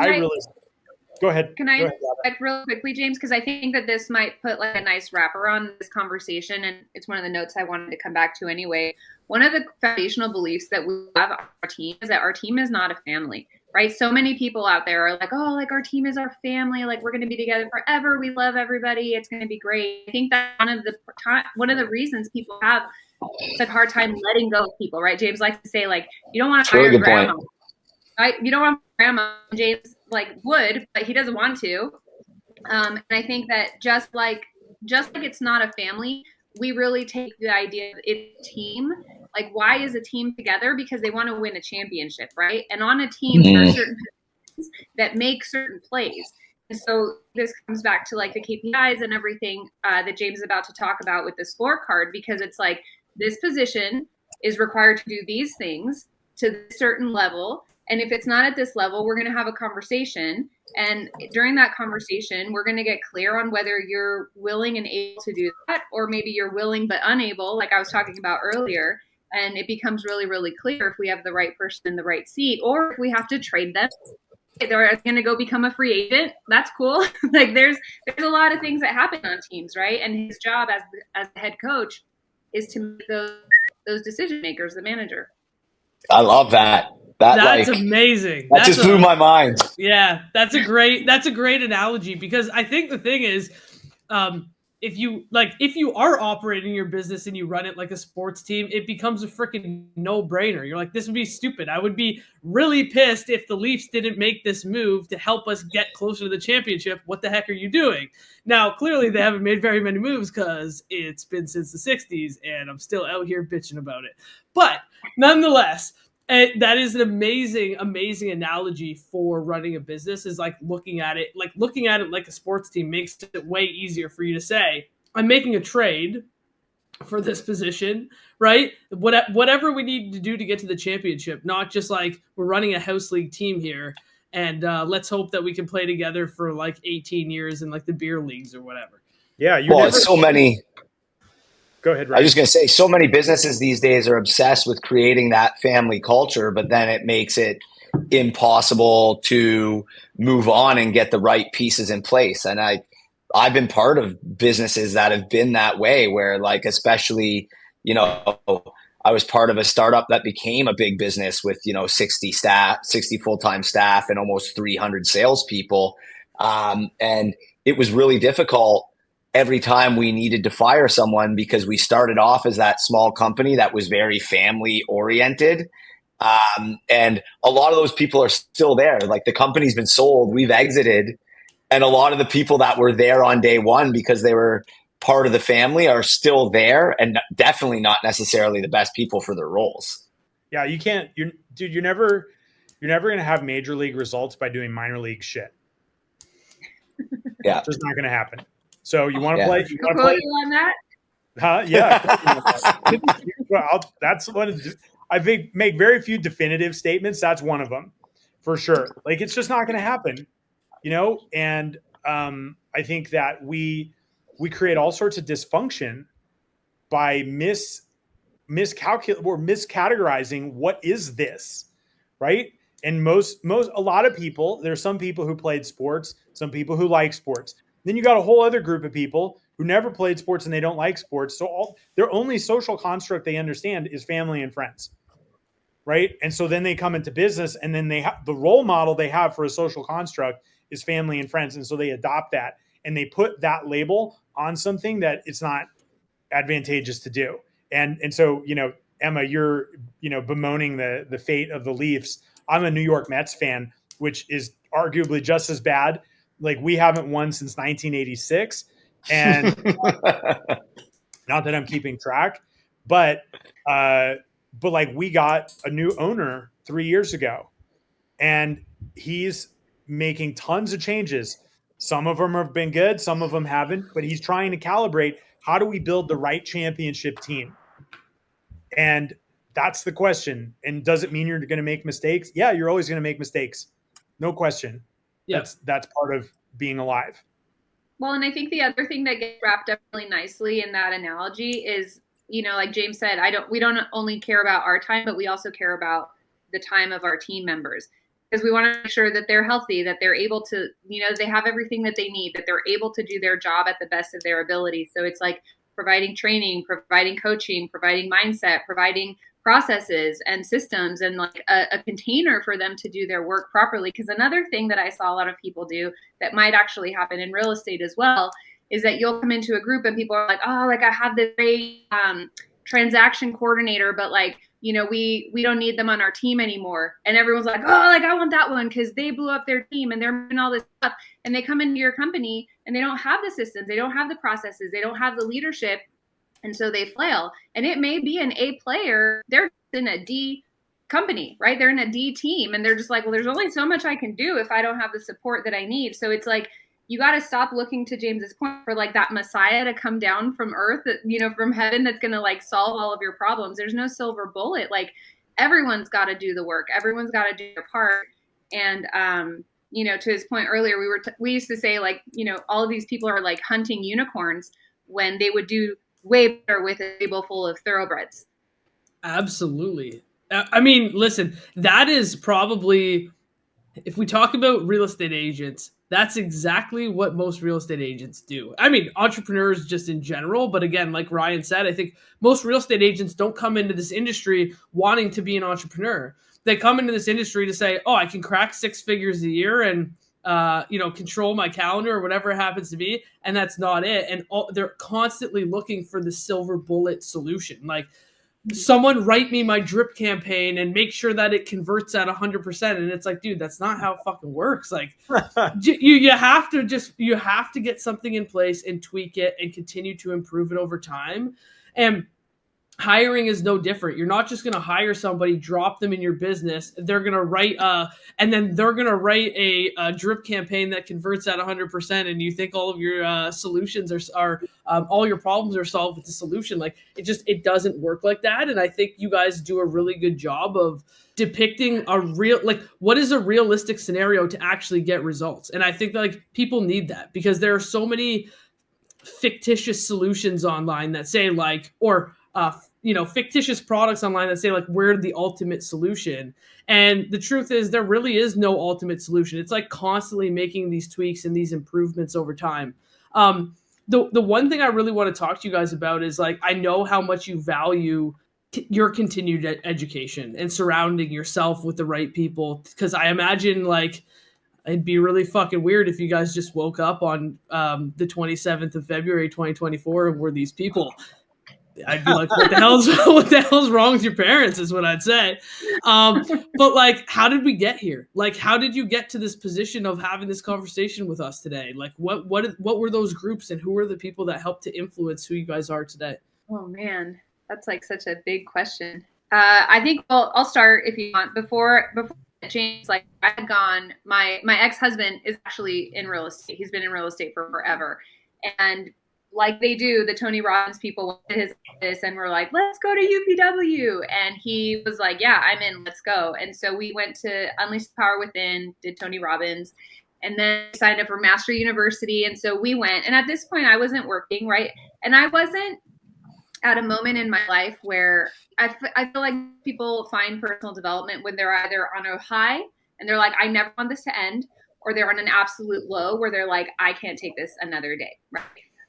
really, go ahead. Can I real quickly, James? Because I think that this might put like a nice wrapper on this conversation, and it's one of the notes I wanted to come back to anyway. One of the foundational beliefs that we have on our team is that our team is not a family, right? So many people out there are like, oh, like our team is our family, like we're going to be together forever. We love everybody. It's going to be great. I think that one of the reasons people have such a hard time letting go of people, right? James likes to say, like, you don't want to fire grandma, right? You don't want grandma. James like would, but he doesn't want to. And I think that just like it's not a family, we really take the idea of it's a team. Like, why is a team together? Because they want to win a championship, right? And on a team, there are certain positions that make certain plays. And so this comes back to like the KPIs and everything that James is about to talk about with the scorecard, because it's like, this position is required to do these things to a certain level. And if it's not at this level, we're going to have a conversation. And during that conversation, we're going to get clear on whether you're willing and able to do that, or maybe you're willing but unable, like I was talking about earlier. And it becomes really, really clear if we have the right person in the right seat, or if we have to trade them they're going to go become a free agent. That's cool. Like there's a lot of things that happen on teams, right? And his job as the head coach is to make those decision makers, the manager. I love that. That's amazing. That just blew my mind. Yeah, that's a great analogy, because I think the thing is, if you are operating your business and you run it like a sports team, it becomes a freaking no-brainer. You're like, this would be stupid. I would be really pissed if the Leafs didn't make this move to help us get closer to the championship. What the heck are you doing? Now, clearly they haven't made very many moves because it's been since the 60s and I'm still out here bitching about it. But nonetheless, that is an amazing analogy for running a business, is like looking at it like a sports team makes it way easier for you to say, I'm making a trade for this position, right? Whatever we need to do to get to the championship, not just like we're running a house league team here and let's hope that we can play together for like 18 years in like the beer leagues or whatever. Yeah. So many. Go ahead, Ryan. I was just going to say, so many businesses these days are obsessed with creating that family culture, but then it makes it impossible to move on and get the right pieces in place. And I've been part of businesses that have been that way, where like, especially, I was part of a startup that became a big business with, 60 full-time staff and almost 300 salespeople. And it was really difficult every time we needed to fire someone, because we started off as that small company that was very family oriented. And a lot of those people are still there. Like the company's been sold, we've exited. And a lot of the people that were there on day one because they were part of the family are still there, and definitely not necessarily the best people for their roles. Yeah, you're never going to have major league results by doing minor league shit. Yeah. It's just not going to happen. So you want to play? You want to play on that? Huh? Yeah. Well, that's one. I think make very few definitive statements. That's one of them, for sure. Like it's just not going to happen, And I think that we create all sorts of dysfunction by miscalculating or miscategorizing what is this, right? And a lot of people. There's some people who played sports, some people who like sports. Then you got a whole other group of people who never played sports and they don't like sports. So their only social construct they understand is family and friends, right? And so then they come into business, and then they have the role model they have for a social construct is family and friends. And so they adopt that and they put that label on something that it's not advantageous to do. And so, Emma, you're, bemoaning the fate of the Leafs. I'm a New York Mets fan, which is arguably just as bad. Like we haven't won since 1986, and not that I'm keeping track, but like we got a new owner 3 years ago, and he's making tons of changes. Some of them have been good, some of them haven't, but he's trying to calibrate how do we build the right championship team, and that's the question. And does it mean you're going to make mistakes? Yeah, you're always going to make mistakes, no question. Yeah. That's part of being alive. Well, and I think the other thing that gets wrapped up really nicely in that analogy is, like James said, we don't only care about our time, but we also care about the time of our team members, because we want to make sure that they're healthy, that they're able to, they have everything that they need, that they're able to do their job at the best of their ability. So it's like providing training, providing coaching, providing mindset, providing processes and systems, and like a container for them to do their work properly. Because another thing that I saw a lot of people do that might actually happen in real estate as well is that you'll come into a group and people are like, oh, like I have this great transaction coordinator, but like, we don't need them on our team anymore. And everyone's like, oh, like I want that one because they blew up their team and they're doing all this stuff. And they come into your company and they don't have the systems, they don't have the processes, they don't have the leadership. And so they flail. And it may be an A player. They're in a D company, right? They're in a D team. And they're just like, well, there's only so much I can do if I don't have the support that I need. So it's like, you got to stop looking to James's point for like that Messiah to come down from earth, from heaven, that's going to like solve all of your problems. There's no silver bullet. Like everyone's got to do the work. Everyone's got to do their part. And, to his point earlier, we used to say like, all of these people are like hunting unicorns when they would do way better with a table full of thoroughbreds. Absolutely. I mean, listen, that is probably If we talk about real estate agents, that's exactly what most real estate agents do. I mean, entrepreneurs just in general, but again, like Ryan said, I think most real estate agents don't come into this industry wanting to be an entrepreneur. They come into this industry to say, oh, I can crack 6 figures a year and control my calendar or whatever it happens to be. And that's not it. And they're constantly looking for the silver bullet solution. Like, someone write me my drip campaign and make sure that it converts at 100%. And it's like, dude, that's not how it fucking works. Like, you have to get something in place and tweak it and continue to improve it over time. And hiring is no different. You're not just going to hire somebody, drop them in your business. They're going to write a drip campaign that converts at 100%. And you think all of your solutions are all your problems are solved with the solution. Like, it doesn't work like that. And I think you guys do a really good job of depicting what is a realistic scenario to actually get results. And I think like people need that, because there are so many fictitious solutions online that say like, or fictitious products online that say like, we're the ultimate solution. And the truth is there really is no ultimate solution. It's like constantly making these tweaks and these improvements over time. The one thing I really want to talk to you guys about is like, I know how much you value your continued education and surrounding yourself with the right people. Because I imagine like, it'd be really fucking weird if you guys just woke up on the 27th of February, 2024 and were these people. I'd be like, what the hell's wrong with your parents is what I'd say. But like, how did we get here? Like, how did you get to this position of having this conversation with us today? Like, what were those groups and who were the people that helped to influence who you guys are today? Oh man, that's like such a big question. I think I'll start if you want. Before James, like I had gone, my ex-husband is actually in real estate. He's been in real estate for forever. And like they do, the Tony Robbins people went to his office and were like, let's go to UPW. And he was like, yeah, I'm in, let's go. And so we went to Unleash the Power Within, did Tony Robbins, and then signed up for Master University. And so we went. And at this point, I wasn't working, right? And I wasn't at a moment in my life where I feel like people find personal development when they're either on a high and they're like, I never want this to end, or they're on an absolute low where they're like, I can't take this another day, right?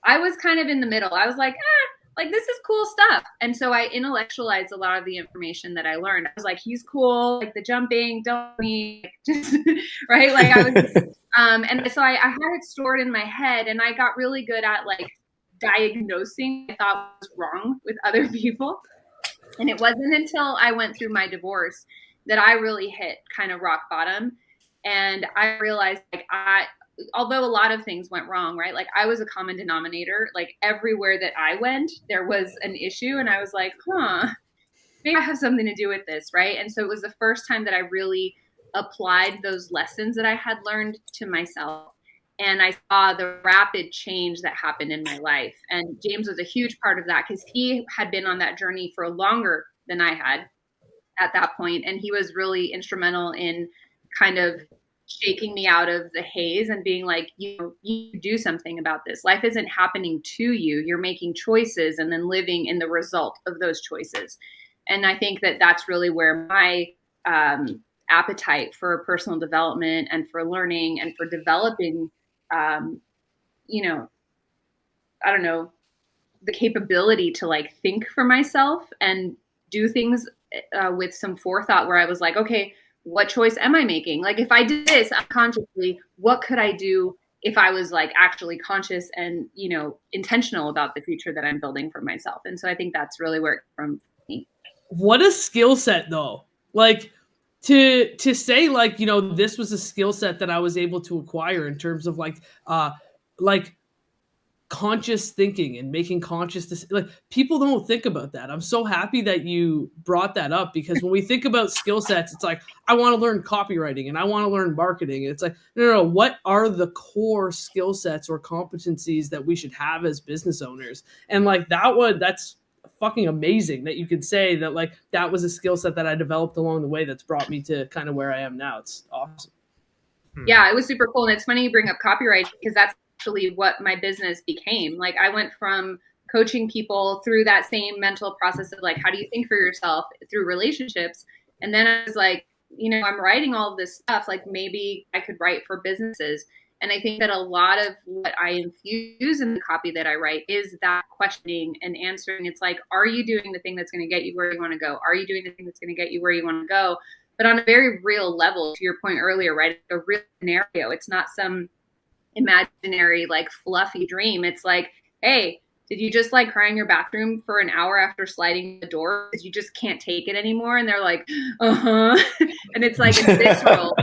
I was kind of in the middle. I was like, like this is cool stuff. And so I intellectualized a lot of the information that I learned. I was like, he's cool, like the jumping, don't me, just right. Like I was, and so I had it stored in my head, and I got really good at like diagnosing what I thought was wrong with other people. And it wasn't until I went through my divorce that I really hit kind of rock bottom. And I realized like although a lot of things went wrong, right? Like I was a common denominator, like everywhere that I went, there was an issue. And I was like, maybe I have something to do with this, right? And so it was the first time that I really applied those lessons that I had learned to myself. And I saw the rapid change that happened in my life. And James was a huge part of that because he had been on that journey for longer than I had at that point. And he was really instrumental in kind of shaking me out of the haze and being like, you do something about this. Life isn't happening to you. You're making choices and then living in the result of those choices. And I think that that's really where my appetite for personal development and for learning and for developing, I don't know, the capability to like think for myself and do things with some forethought, where I was like, okay, what choice am I making? Like if I did this unconsciously, what could I do if I was like actually conscious and, intentional about the future that I'm building for myself? And so I think that's really where it came from me. What a skill set though. Like to say like, this was a skill set that I was able to acquire in terms of like conscious thinking and making conscious like people don't think about that. I'm so happy that you brought that up, because when we think about skill sets, it's like, I want to learn copywriting and I want to learn marketing. And it's like, no, what are the core skill sets or competencies that we should have as business owners? And like that's fucking amazing that you could say that like that was a skill set that I developed along the way that's brought me to kind of where I am now. It's awesome. Yeah, it was super cool. And it's funny you bring up copyright, because that's actually what my business became. Like I went from coaching people through that same mental process of like, how do you think for yourself through relationships? And then I was like, I'm writing all of this stuff, like maybe I could write for businesses. And I think that a lot of what I infuse in the copy that I write is that questioning and answering. It's like, are you doing the thing that's going to get you where you want to go? Are you doing the thing that's going to get you where you want to go? But on a very real level, to your point earlier, right? A real scenario. It's not some imaginary, like fluffy dream. It's like, hey, did you just like cry in your bathroom for an hour after sliding the door because you just can't take it anymore? And they're like, uh-huh. And it's like, it's visceral.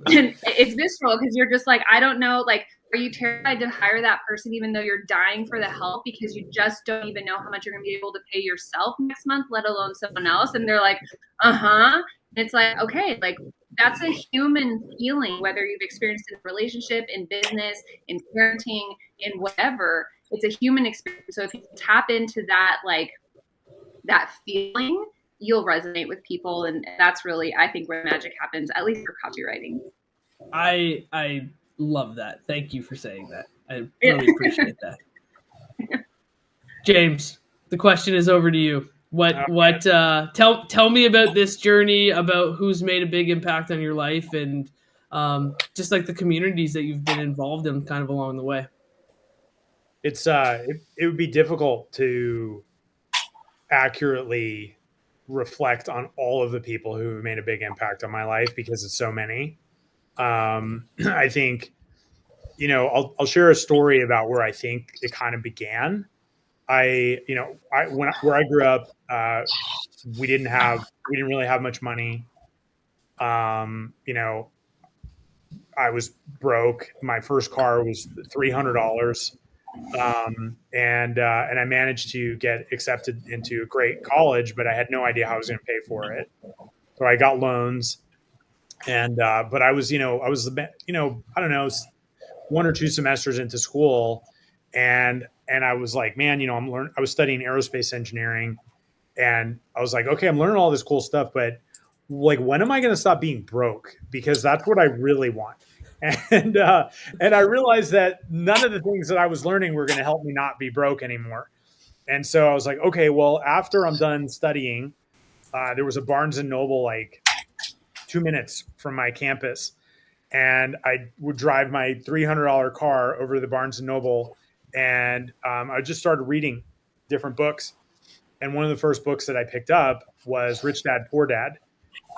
And it's visceral because you're just like, I don't know, like, are you terrified to hire that person even though you're dying for the help because you just don't even know how much you're going to be able to pay yourself next month, let alone someone else? And they're like, uh-huh. And it's like, okay, like that's a human feeling, whether you've experienced it in a relationship, in business, in parenting, in whatever. It's a human experience. So if you tap into that, like that feeling, you'll resonate with people. And that's really, I think, where magic happens, at least for copywriting. I love that. Thank you for saying that. I really appreciate that. James, the question is over to you. Tell me about this journey, about who's made a big impact on your life, and just like the communities that you've been involved in kind of along the way. It's it would be difficult to accurately reflect on all of the people who have made a big impact on my life because it's so many. I think, I'll share a story about where I think it kind of began. Where I grew up, we didn't really have much money. I was broke. My first car was $300. And I managed to get accepted into a great college, but I had no idea how I was going to pay for it. So I got loans, and but I was I don't know, 1 or 2 semesters into school, and I was like, man, I was studying aerospace engineering, and I was like, okay, I'm learning all this cool stuff, but like, when am I going to stop being broke? Because that's what I really want. And I realized that none of the things that I was learning were going to help me not be broke anymore. And so I was like, okay, well, after I'm done studying, there was a Barnes and Noble like 2 minutes from my campus, and I would drive my $300 car over to the Barnes and Noble, and I just started reading different books. And one of the first books that I picked up was Rich Dad, Poor Dad,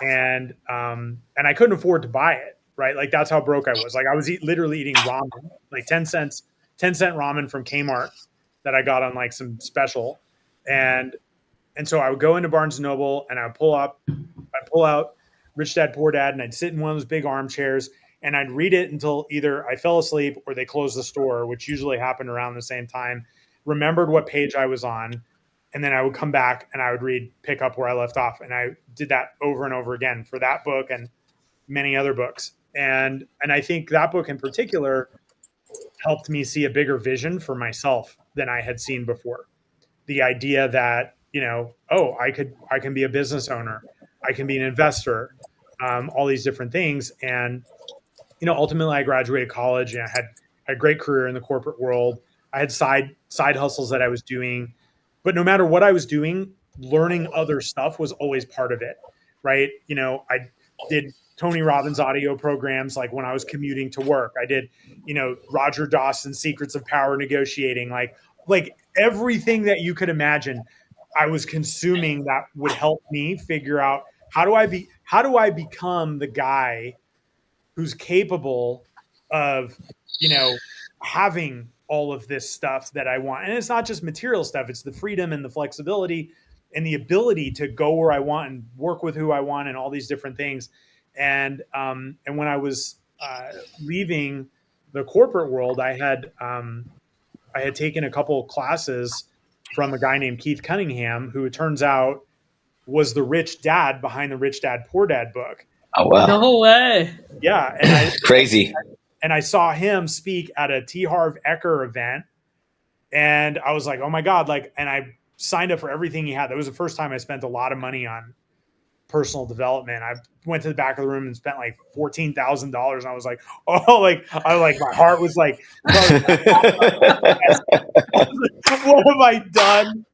and I couldn't afford to buy it. Right. Like, that's how broke I was. Like, I was literally eating ramen, like 10 cent ramen from Kmart that I got on like some special. And so I would go into Barnes and Noble, and I'd pull out Rich Dad, Poor Dad, and I'd sit in one of those big armchairs, and I'd read it until either I fell asleep or they closed the store, which usually happened around the same time, remembered what page I was on. And then I would come back and I would pick up where I left off. And I did that over and over again for that book and many other books. And I think that book in particular helped me see a bigger vision for myself than I had seen before. The idea that, I can be a business owner, I can be an investor, all these different things. And, ultimately I graduated college, and I had a great career in the corporate world. I had side hustles that I was doing, but no matter what I was doing, learning other stuff was always part of it. Right. I did Tony Robbins audio programs, like when I was commuting to work. I did, Roger Dawson's Secrets of Power Negotiating, like everything that you could imagine. I was consuming that would help me figure out how do I become the guy who's capable of, having all of this stuff that I want. And it's not just material stuff. It's the freedom and the flexibility and the ability to go where I want and work with who I want and all these different things. And when I was leaving the corporate world, I had taken a couple of classes from a guy named Keith Cunningham, who it turns out was the rich dad behind the Rich Dad, Poor Dad book. Oh, wow. No way. Yeah. And Crazy. And I saw him speak at a T. Harv Eker event, and I was like, oh my God, and I signed up for everything he had. That was the first time I spent a lot of money on personal development. I went to the back of the room and spent like $14,000. And I was like, oh, my heart was like, what have I done?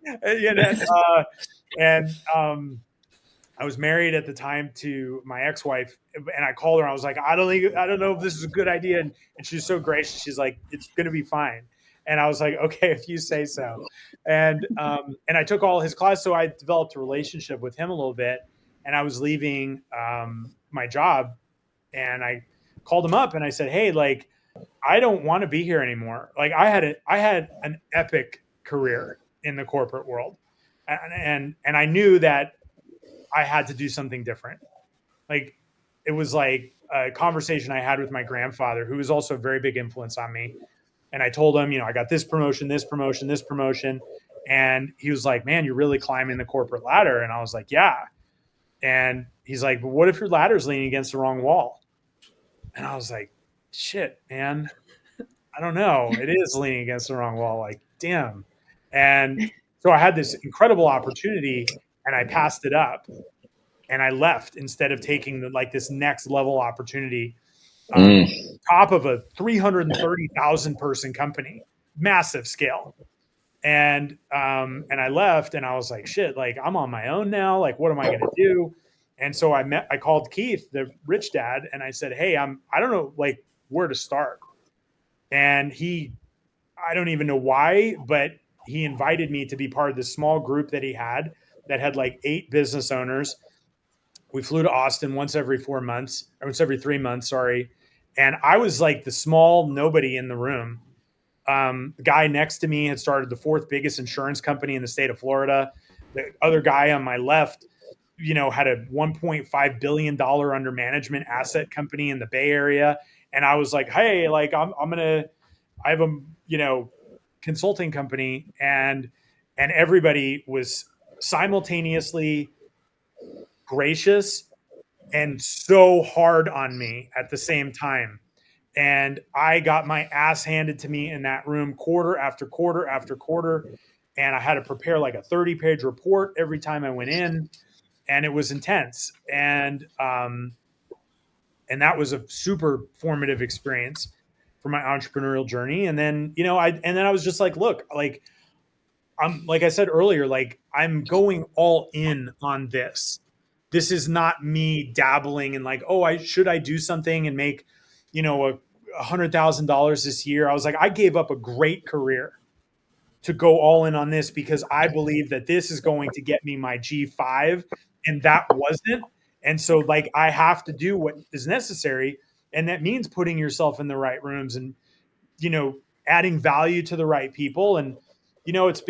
I was married at the time to my ex-wife, and I called her. I was like, I don't know if this is a good idea. And she's so gracious. She's like, it's going to be fine. And I was like, okay, if you say so. And I took all his class. So I developed a relationship with him a little bit, and I was leaving my job, and I called him up and I said, hey, like, I don't want to be here anymore. Like I had an epic career in the corporate world. And I knew that I had to do something different. Like it was like a conversation I had with my grandfather, who was also a very big influence on me. And I told him, I got this promotion, this promotion, this promotion. And he was like, man, you're really climbing the corporate ladder. And I was like, yeah. And he's like, but what if your ladder's leaning against the wrong wall? And I was like, shit, man, I don't know. It is leaning against the wrong wall. Like, damn. And so I had this incredible opportunity and I passed it up and I left instead of taking this next level opportunity, top of a 330,000 person company, massive scale. And I left and I was like, shit, like I'm on my own now. Like, what am I going to do? And so I called Keith, the rich dad, and I said, hey, I don't know like where to start. And I don't even know why, but he invited me to be part of this small group that he had that had like 8 business owners. We flew to Austin once every 3 months. Sorry. And I was like the small nobody in the room. The guy next to me had started the 4th biggest insurance company in the state of Florida. The other guy on my left, had a $1.5 billion under management asset company in the Bay Area. And I was like, hey, like I have a, consulting company, and everybody was simultaneously gracious and so hard on me at the same time. And I got my ass handed to me in that room quarter after quarter after quarter. And I had to prepare like a 30-page report every time I went in. And it was intense. And that was a super formative experience for my entrepreneurial journey. And then, I was just like, look, like like I said earlier, like I'm going all in on this. This is not me dabbling in like, oh, should I do something and make, $100,000 this year? I was like, I gave up a great career to go all in on this because I believe that this is going to get me my G5, and that wasn't. And so like, I have to do what is necessary. And that means putting yourself in the right rooms and, adding value to the right people. And, it's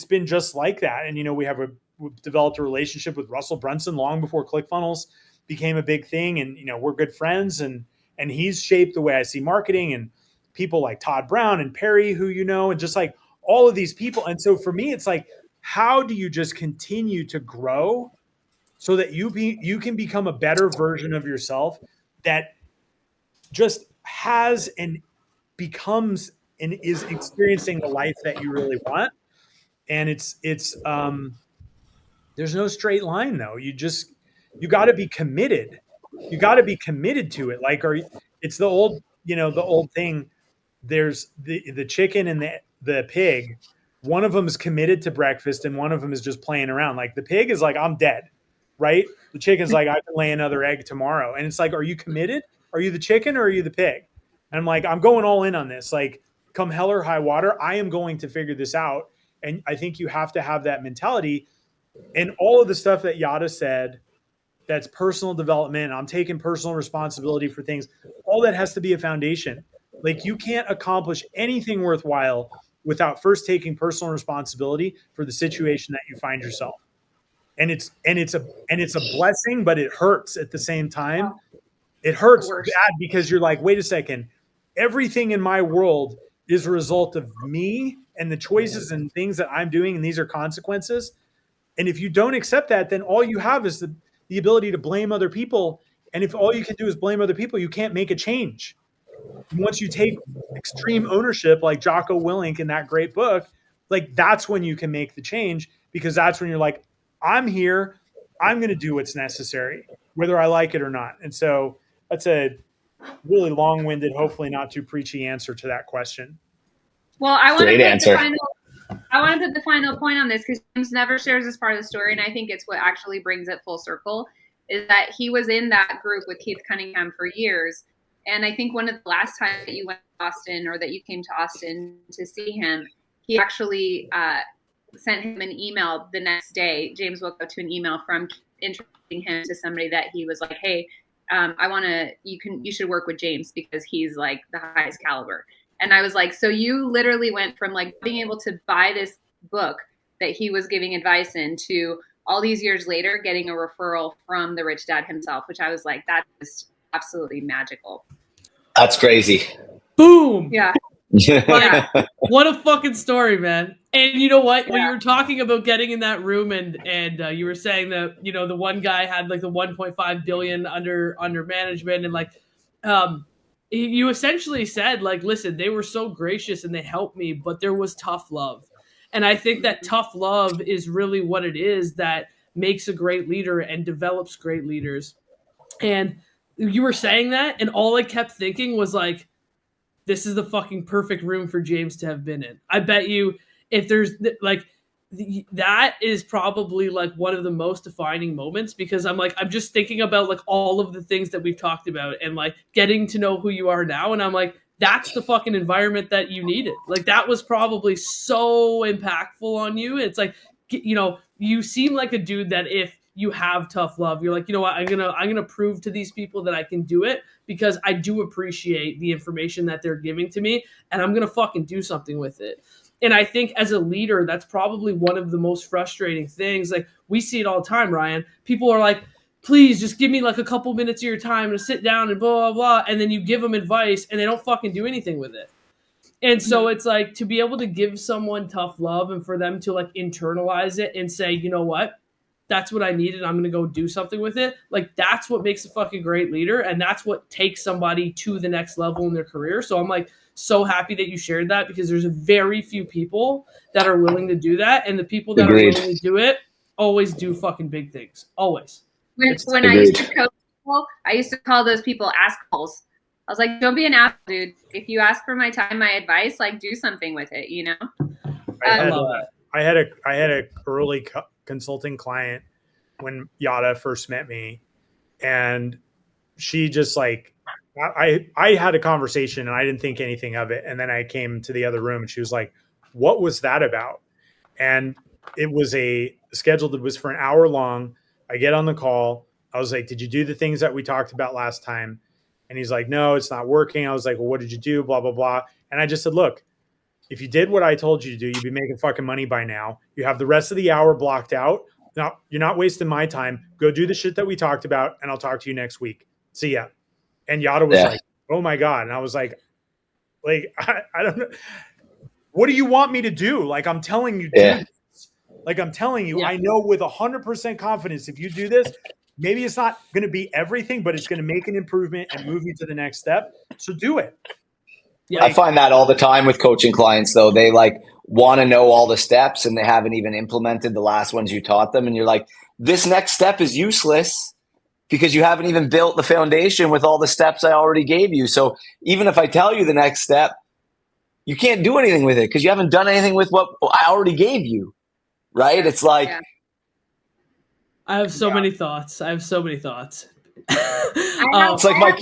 been just like that. And, we've developed a relationship with Russell Brunson long before ClickFunnels became a big thing. And, we're good friends, and he's shaped the way I see marketing, and people like Todd Brown and Perry, who, and just like all of these people. And so for me, it's like, how do you just continue to grow so that you can become a better version of yourself that just has and becomes and is experiencing the life that you really want. And it's there's no straight line though. You got to be committed. You got to be committed to it. Like, it's the old thing. There's the chicken and the pig. One of them is committed to breakfast and one of them is just playing around. Like the pig is like, I'm dead. Right? The chicken's like, I can lay another egg tomorrow. And it's like, are you committed? Are you the chicken or are you the pig? And I'm like, I'm going all in on this. Like, come hell or high water, I am going to figure this out. And I think you have to have that mentality. And all of the stuff that Yara said, that's personal development, I'm taking personal responsibility for things, all that has to be a foundation. Like, you can't accomplish anything worthwhile without first taking personal responsibility for the situation that you find yourself. And it's a blessing, but it hurts at the same time. It hurts bad because you're like, wait a second, everything in my world is a result of me and the choices and things that I'm doing, and these are consequences. And if you don't accept that, then all you have is the ability to blame other people. And if all you can do is blame other people, you can't make a change. And once you take extreme ownership, like Jocko Willink in that great book, like that's when you can make the change, because that's when you're like, I'm here, I'm going to do what's necessary, whether I like it or not. And so that's a really long-winded, hopefully not too preachy answer to that question. Well, I want to put the final I want to put the final point on this because James never shares this part of the story, and I think it's what actually brings it full circle, is that he was in that group with Keith Cunningham for years. And I think one of the last times that you went to Austin, or that you came to Austin to see him, he actually sent him an email the next day. James woke up to an email from Keith introducing him to somebody that he was like, hey, you should work with James because he's like the highest caliber. And I was like, so you literally went from like being able to buy this book that he was giving advice in to all these years later getting a referral from the rich dad himself, which I was like, that is absolutely magical. That's crazy. Boom. Yeah. Yeah. What a fucking story, man. And you know what? When you were talking about getting in that room and you were saying that, you know, the one guy had like the 1.5 billion under management, and like you essentially said, like, listen, they were so gracious and they helped me, but there was tough love. And I think that tough love is really what it is that makes a great leader and develops great leaders. And you were saying that, and all I kept thinking was like, this is the fucking perfect room for James to have been in. I bet you if there's like, that is probably like one of the most defining moments, because I'm just thinking about like all of the things that we've talked about and like getting to know who you are now. And I'm like, that's the fucking environment that you needed. Like that was probably so impactful on you. It's like, you know, you seem like a dude that if you have tough love, you're like, you know what, I'm gonna prove to these people that I can do it because I do appreciate the information that they're giving to me, and I'm gonna fucking do something with it. And I think as a leader, that's probably one of the most frustrating things. Like we see it all the time, Ryan. People are like, please just give me like a couple minutes of your time to sit down and blah, blah, blah. And then you give them advice and they don't fucking do anything with it. And so it's like to be able to give someone tough love and for them to like internalize it and say, you know what, that's what I needed. I'm going to go do something with it. Like that's what makes a fucking great leader. And that's what takes somebody to the next level in their career. So I'm like so happy that you shared that, because there's very few people that are willing to do that. And the people that Agreed. are willing to do it always do fucking big things. Always. When I used to coach people, I used to call those people assholes. I was like, don't be an asshole, dude. If you ask for my time, my advice, like do something with it, you know? I had a early consulting client when Yara first met me, and she just like, I had a conversation and I didn't think anything of it. And then I came to the other room and she was like, what was that about? And it was a schedule that was for an hour long. I get on the call. I was like, did you do the things that we talked about last time? And he's like, no, it's not working. I was like, well, what did you do? Blah, blah, blah. And I just said, look, if you did what I told you to do, you'd be making fucking money by now. You have the rest of the hour blocked out. Now, you're not wasting my time. Go do the shit that we talked about, and I'll talk to you next week. See ya. And Yara was like, oh my God. And I was like, I don't know. What do you want me to do? Like, I'm telling you, do this. Like, I'm telling you, I know with 100% confidence, if you do this, maybe it's not going to be everything, but it's going to make an improvement and move you to the next step. So do it. Yeah, I find that all the time with coaching clients, though. They like want to know all the steps and they haven't even implemented the last ones you taught them. And you're like, this next step is useless because you haven't even built the foundation with all the steps I already gave you. So even if I tell you the next step, you can't do anything with it because you haven't done anything with what I already gave you. Right? It's like, I have so many thoughts. It's like my.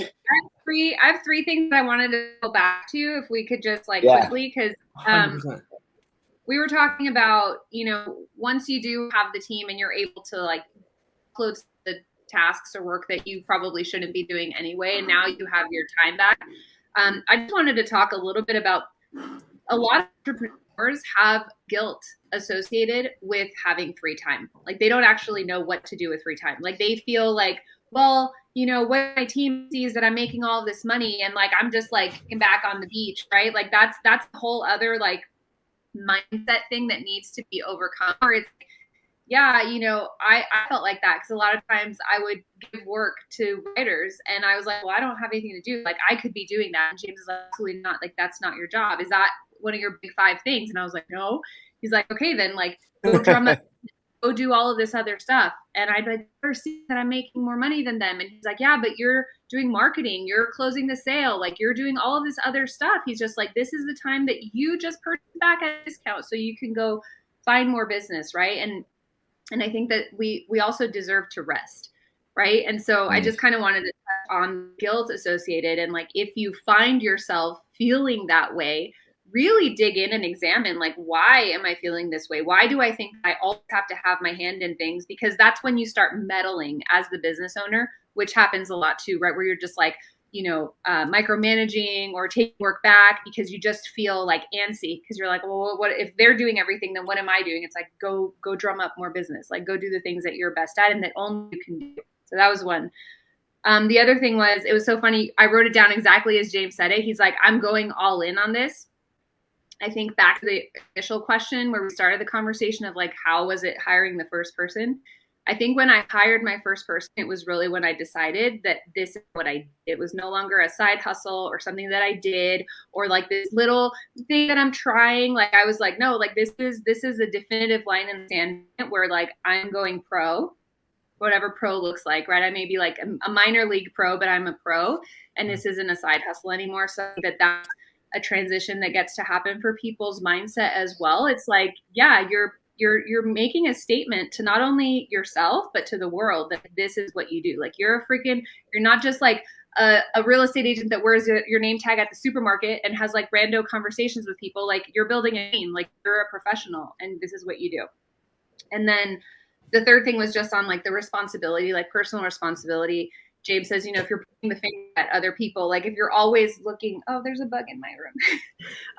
I have three things that I wanted to go back to, if we could just like quickly, because we were talking about, you know, once you do have the team and you're able to like upload the tasks or work that you probably shouldn't be doing anyway, and now you have your time back. I just wanted to talk a little bit about a lot of entrepreneurs have guilt associated with having free time. Like they don't actually know what to do with free time. Like they feel like, well, you know, when my team sees that I'm making all this money and like I'm just like back on the beach, right? Like that's a whole other like mindset thing that needs to be overcome. Or it's, yeah, you know, I felt like that because a lot of times I would give work to writers and I was like, well, I don't have anything to do. Like I could be doing that. And James is like, absolutely not. Like that's not your job. Is that one of your big 5 things? And I was like, no. He's like, okay, then like go drum up go do all of this other stuff. And I'd like, never see that I'm making more money than them. And he's like, yeah, but you're doing marketing, you're closing the sale, like you're doing all of this other stuff. He's just like, this is the time that you just purchase back at a discount so you can go find more business, right? And I think that we also deserve to rest, right? And so I just kind of wanted to touch on guilt associated. And like, if you find yourself feeling that way, really dig in and examine, like, why am I feeling this way? Why do I think I always have to have my hand in things? Because that's when you start meddling as the business owner, which happens a lot too, right? Where you're just like, micromanaging or taking work back because you just feel like antsy because you're like, well, what if they're doing everything, then what am I doing? It's like, go drum up more business, like go do the things that you're best at and that only you can do. So that was one. The other thing was, it was so funny. I wrote it down exactly as James said it. He's like, I'm going all in on this. I think back to the initial question where we started the conversation of like, how was it hiring the first person? I think when I hired my first person, it was really when I decided that this is what I did. It was no longer a side hustle or something that I did or like this little thing that I'm trying. Like I was like, no, like this is a definitive line in the sand where like I'm going pro, whatever pro looks like, right? I may be like a minor league pro, but I'm a pro and this isn't a side hustle anymore. So that's a transition that gets to happen for people's mindset as well. It's like, yeah, you're making a statement to not only yourself, but to the world that this is what you do. Like you're not just like a real estate agent that wears your name tag at the supermarket and has like rando conversations with people. Like you're building a team, like you're a professional and this is what you do. And then the third thing was just on like the responsibility, like personal responsibility. James says, if you're pointing the finger at other people, like if you're always looking, oh, there's a bug in my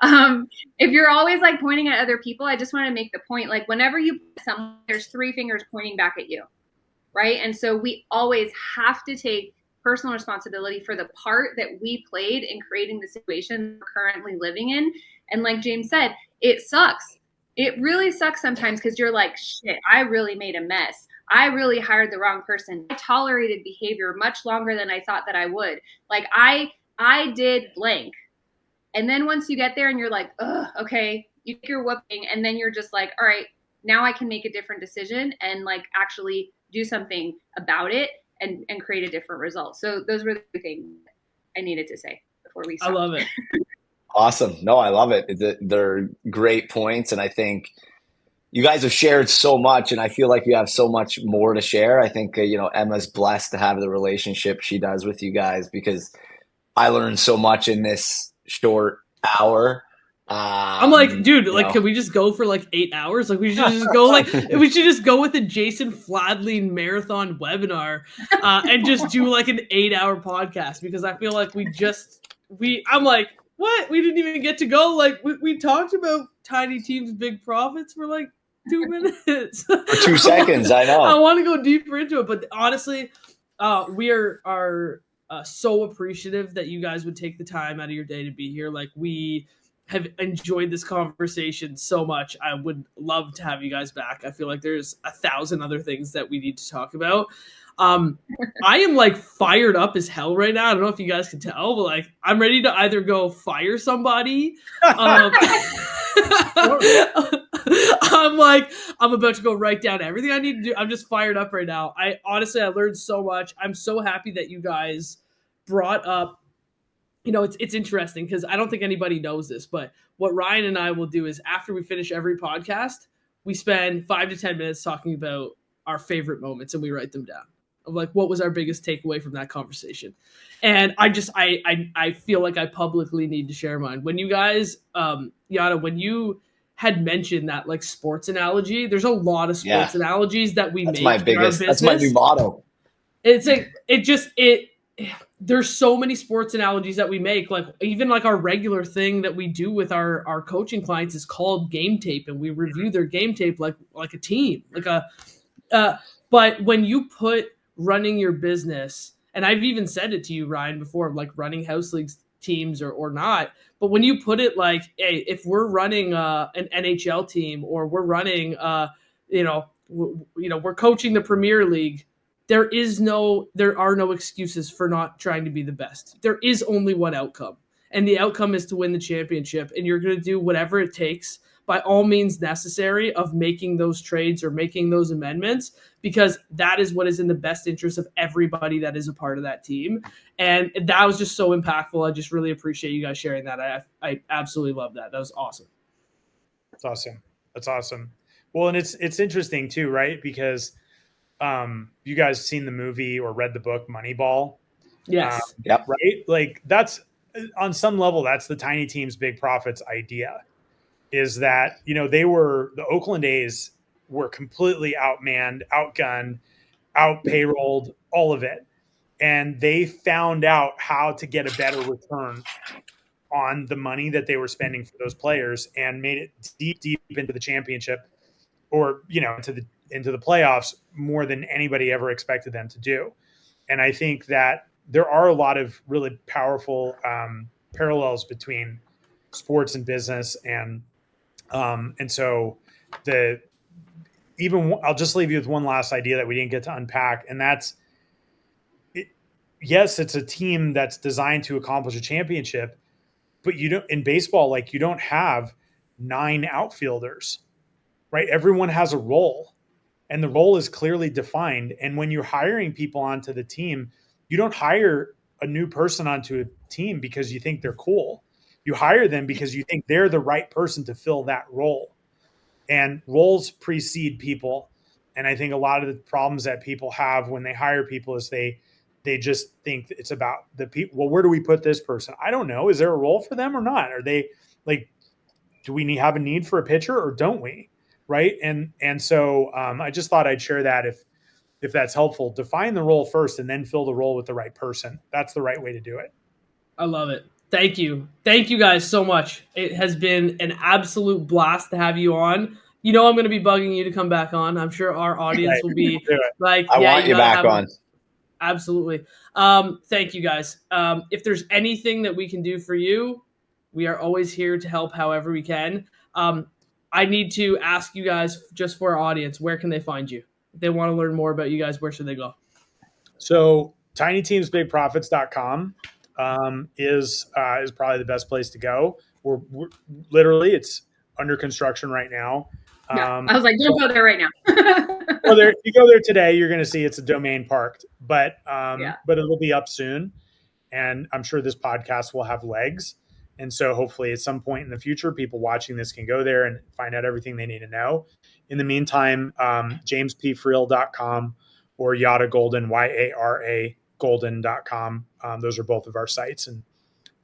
room. If you're always like pointing at other people, I just want to make the point, like whenever you put someone, there's 3 fingers pointing back at you, right? And so we always have to take personal responsibility for the part that we played in creating the situation we're currently living in. And like James said, it sucks. It really sucks sometimes because you're like, shit, I really made a mess. I really hired the wrong person. I tolerated behavior much longer than I thought that I would. Like I did blank. And then once you get there and you're like, okay, you get your whooping. And then you're just like, all right, now I can make a different decision and like actually do something about it and create a different result. So those were the things I needed to say before we start. I love it. Awesome. No, I love it. They're great points. And I think you guys have shared so much, and I feel like you have so much more to share. I think, Emma's blessed to have the relationship she does with you guys because I learned so much in this short hour. I'm like, dude, like, can we just go for like 8 hours? Like, we should just go we should just go with the Jason Fladley marathon webinar and just do like an 8-hour podcast because I feel like I'm like, what? We didn't even get to go. Like, we talked about tiny teams, big profits for like 2 minutes. For 2 seconds, I know. I want to go deeper into it, but honestly, we are so appreciative that you guys would take the time out of your day to be here. Like, we have enjoyed this conversation so much. I would love to have you guys back. I feel like there's 1,000 other things that we need to talk about. I am like fired up as hell right now. I don't know if you guys can tell, but like I'm ready to either go fire somebody. I'm about to go write down everything I need to do. I'm just fired up right now. I learned so much. I'm so happy that you guys brought up, it's interesting because I don't think anybody knows this, but what Ryan and I will do is after we finish every podcast, we spend 5 to 10 minutes talking about our favorite moments and we write them down. Of like, what was our biggest takeaway from that conversation? And I feel like I publicly need to share mine. When you guys, Yara, when you had mentioned that like sports analogy, there's a lot of sports analogies that we make. That's my new motto. It's like, there's so many sports analogies that we make. Like even like our regular thing that we do with our coaching clients is called game tape. And we review their game tape like a team, but when you put running your business, and I've even said it to you, Ryan, before, like running house leagues teams or not, but when you put it like, hey, if we're running an NHL team or we're running, we're coaching the Premier League, there are no excuses for not trying to be the best. There is only one outcome, and the outcome is to win the championship, and you're going to do whatever it takes by all means necessary of making those trades or making those amendments, because that is what is in the best interest of everybody that is a part of that team. And that was just so impactful. I just really appreciate you guys sharing that. I absolutely love that. That was awesome. That's awesome. That's awesome. Well, and it's interesting too, right? Because you guys seen the movie or read the book Moneyball? Yes. Yep. Right? Like that's on some level, that's the tiny teams, big profits idea, is that, the Oakland A's were completely outmanned, outgunned, out payrolled, all of it. And they found out how to get a better return on the money that they were spending for those players and made it deep into the championship, or, into the playoffs more than anybody ever expected them to do. And I think that there are a lot of really powerful parallels between sports and business. And so I'll just leave you with one last idea that we didn't get to unpack. And that's, yes, it's a team that's designed to accomplish a championship, but in baseball, like, you don't have 9 outfielders, right? Everyone has a role, and the role is clearly defined. And when you're hiring people onto the team, you don't hire a new person onto a team because you think they're cool. You hire them because you think they're the right person to fill that role. And roles precede people. And I think a lot of the problems that people have when they hire people is they just think it's about the people. Well, where do we put this person? I don't know. Is there a role for them or not? Are they like, do we have a need for a pitcher or don't we? Right. And so I just thought I'd share that if that's helpful. Define the role first and then fill the role with the right person. That's the right way to do it. I love it. Thank you. Thank you guys so much. It has been an absolute blast to have you on. I'm going to be bugging you to come back on. I'm sure our audience will be like, I want you back on. Absolutely. Thank you guys. If there's anything that we can do for you, we are always here to help however we can. I need to ask you guys, just for our audience, where can they find you? If they want to learn more about you guys, where should they go? So tinyteamsbigprofits.com is probably the best place to go. We're literally, it's under construction right now. I was like, don't go there right now. Well, if you go there today, you're going to see it's a domain parked, but it'll be up soon. And I'm sure this podcast will have legs. And so hopefully at some point in the future, people watching this can go there and find out everything they need to know. In the meantime, jamespfriel.com or Yara Golden, YARA Golden.com. Those are both of our sites, and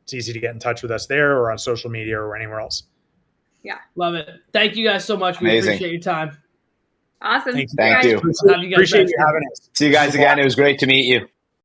it's easy to get in touch with us there or on social media or anywhere else. Yeah. Love it. Thank you guys so much. We appreciate your time. Awesome. Thank you. Appreciate you having us. See you guys again. It was great to meet you.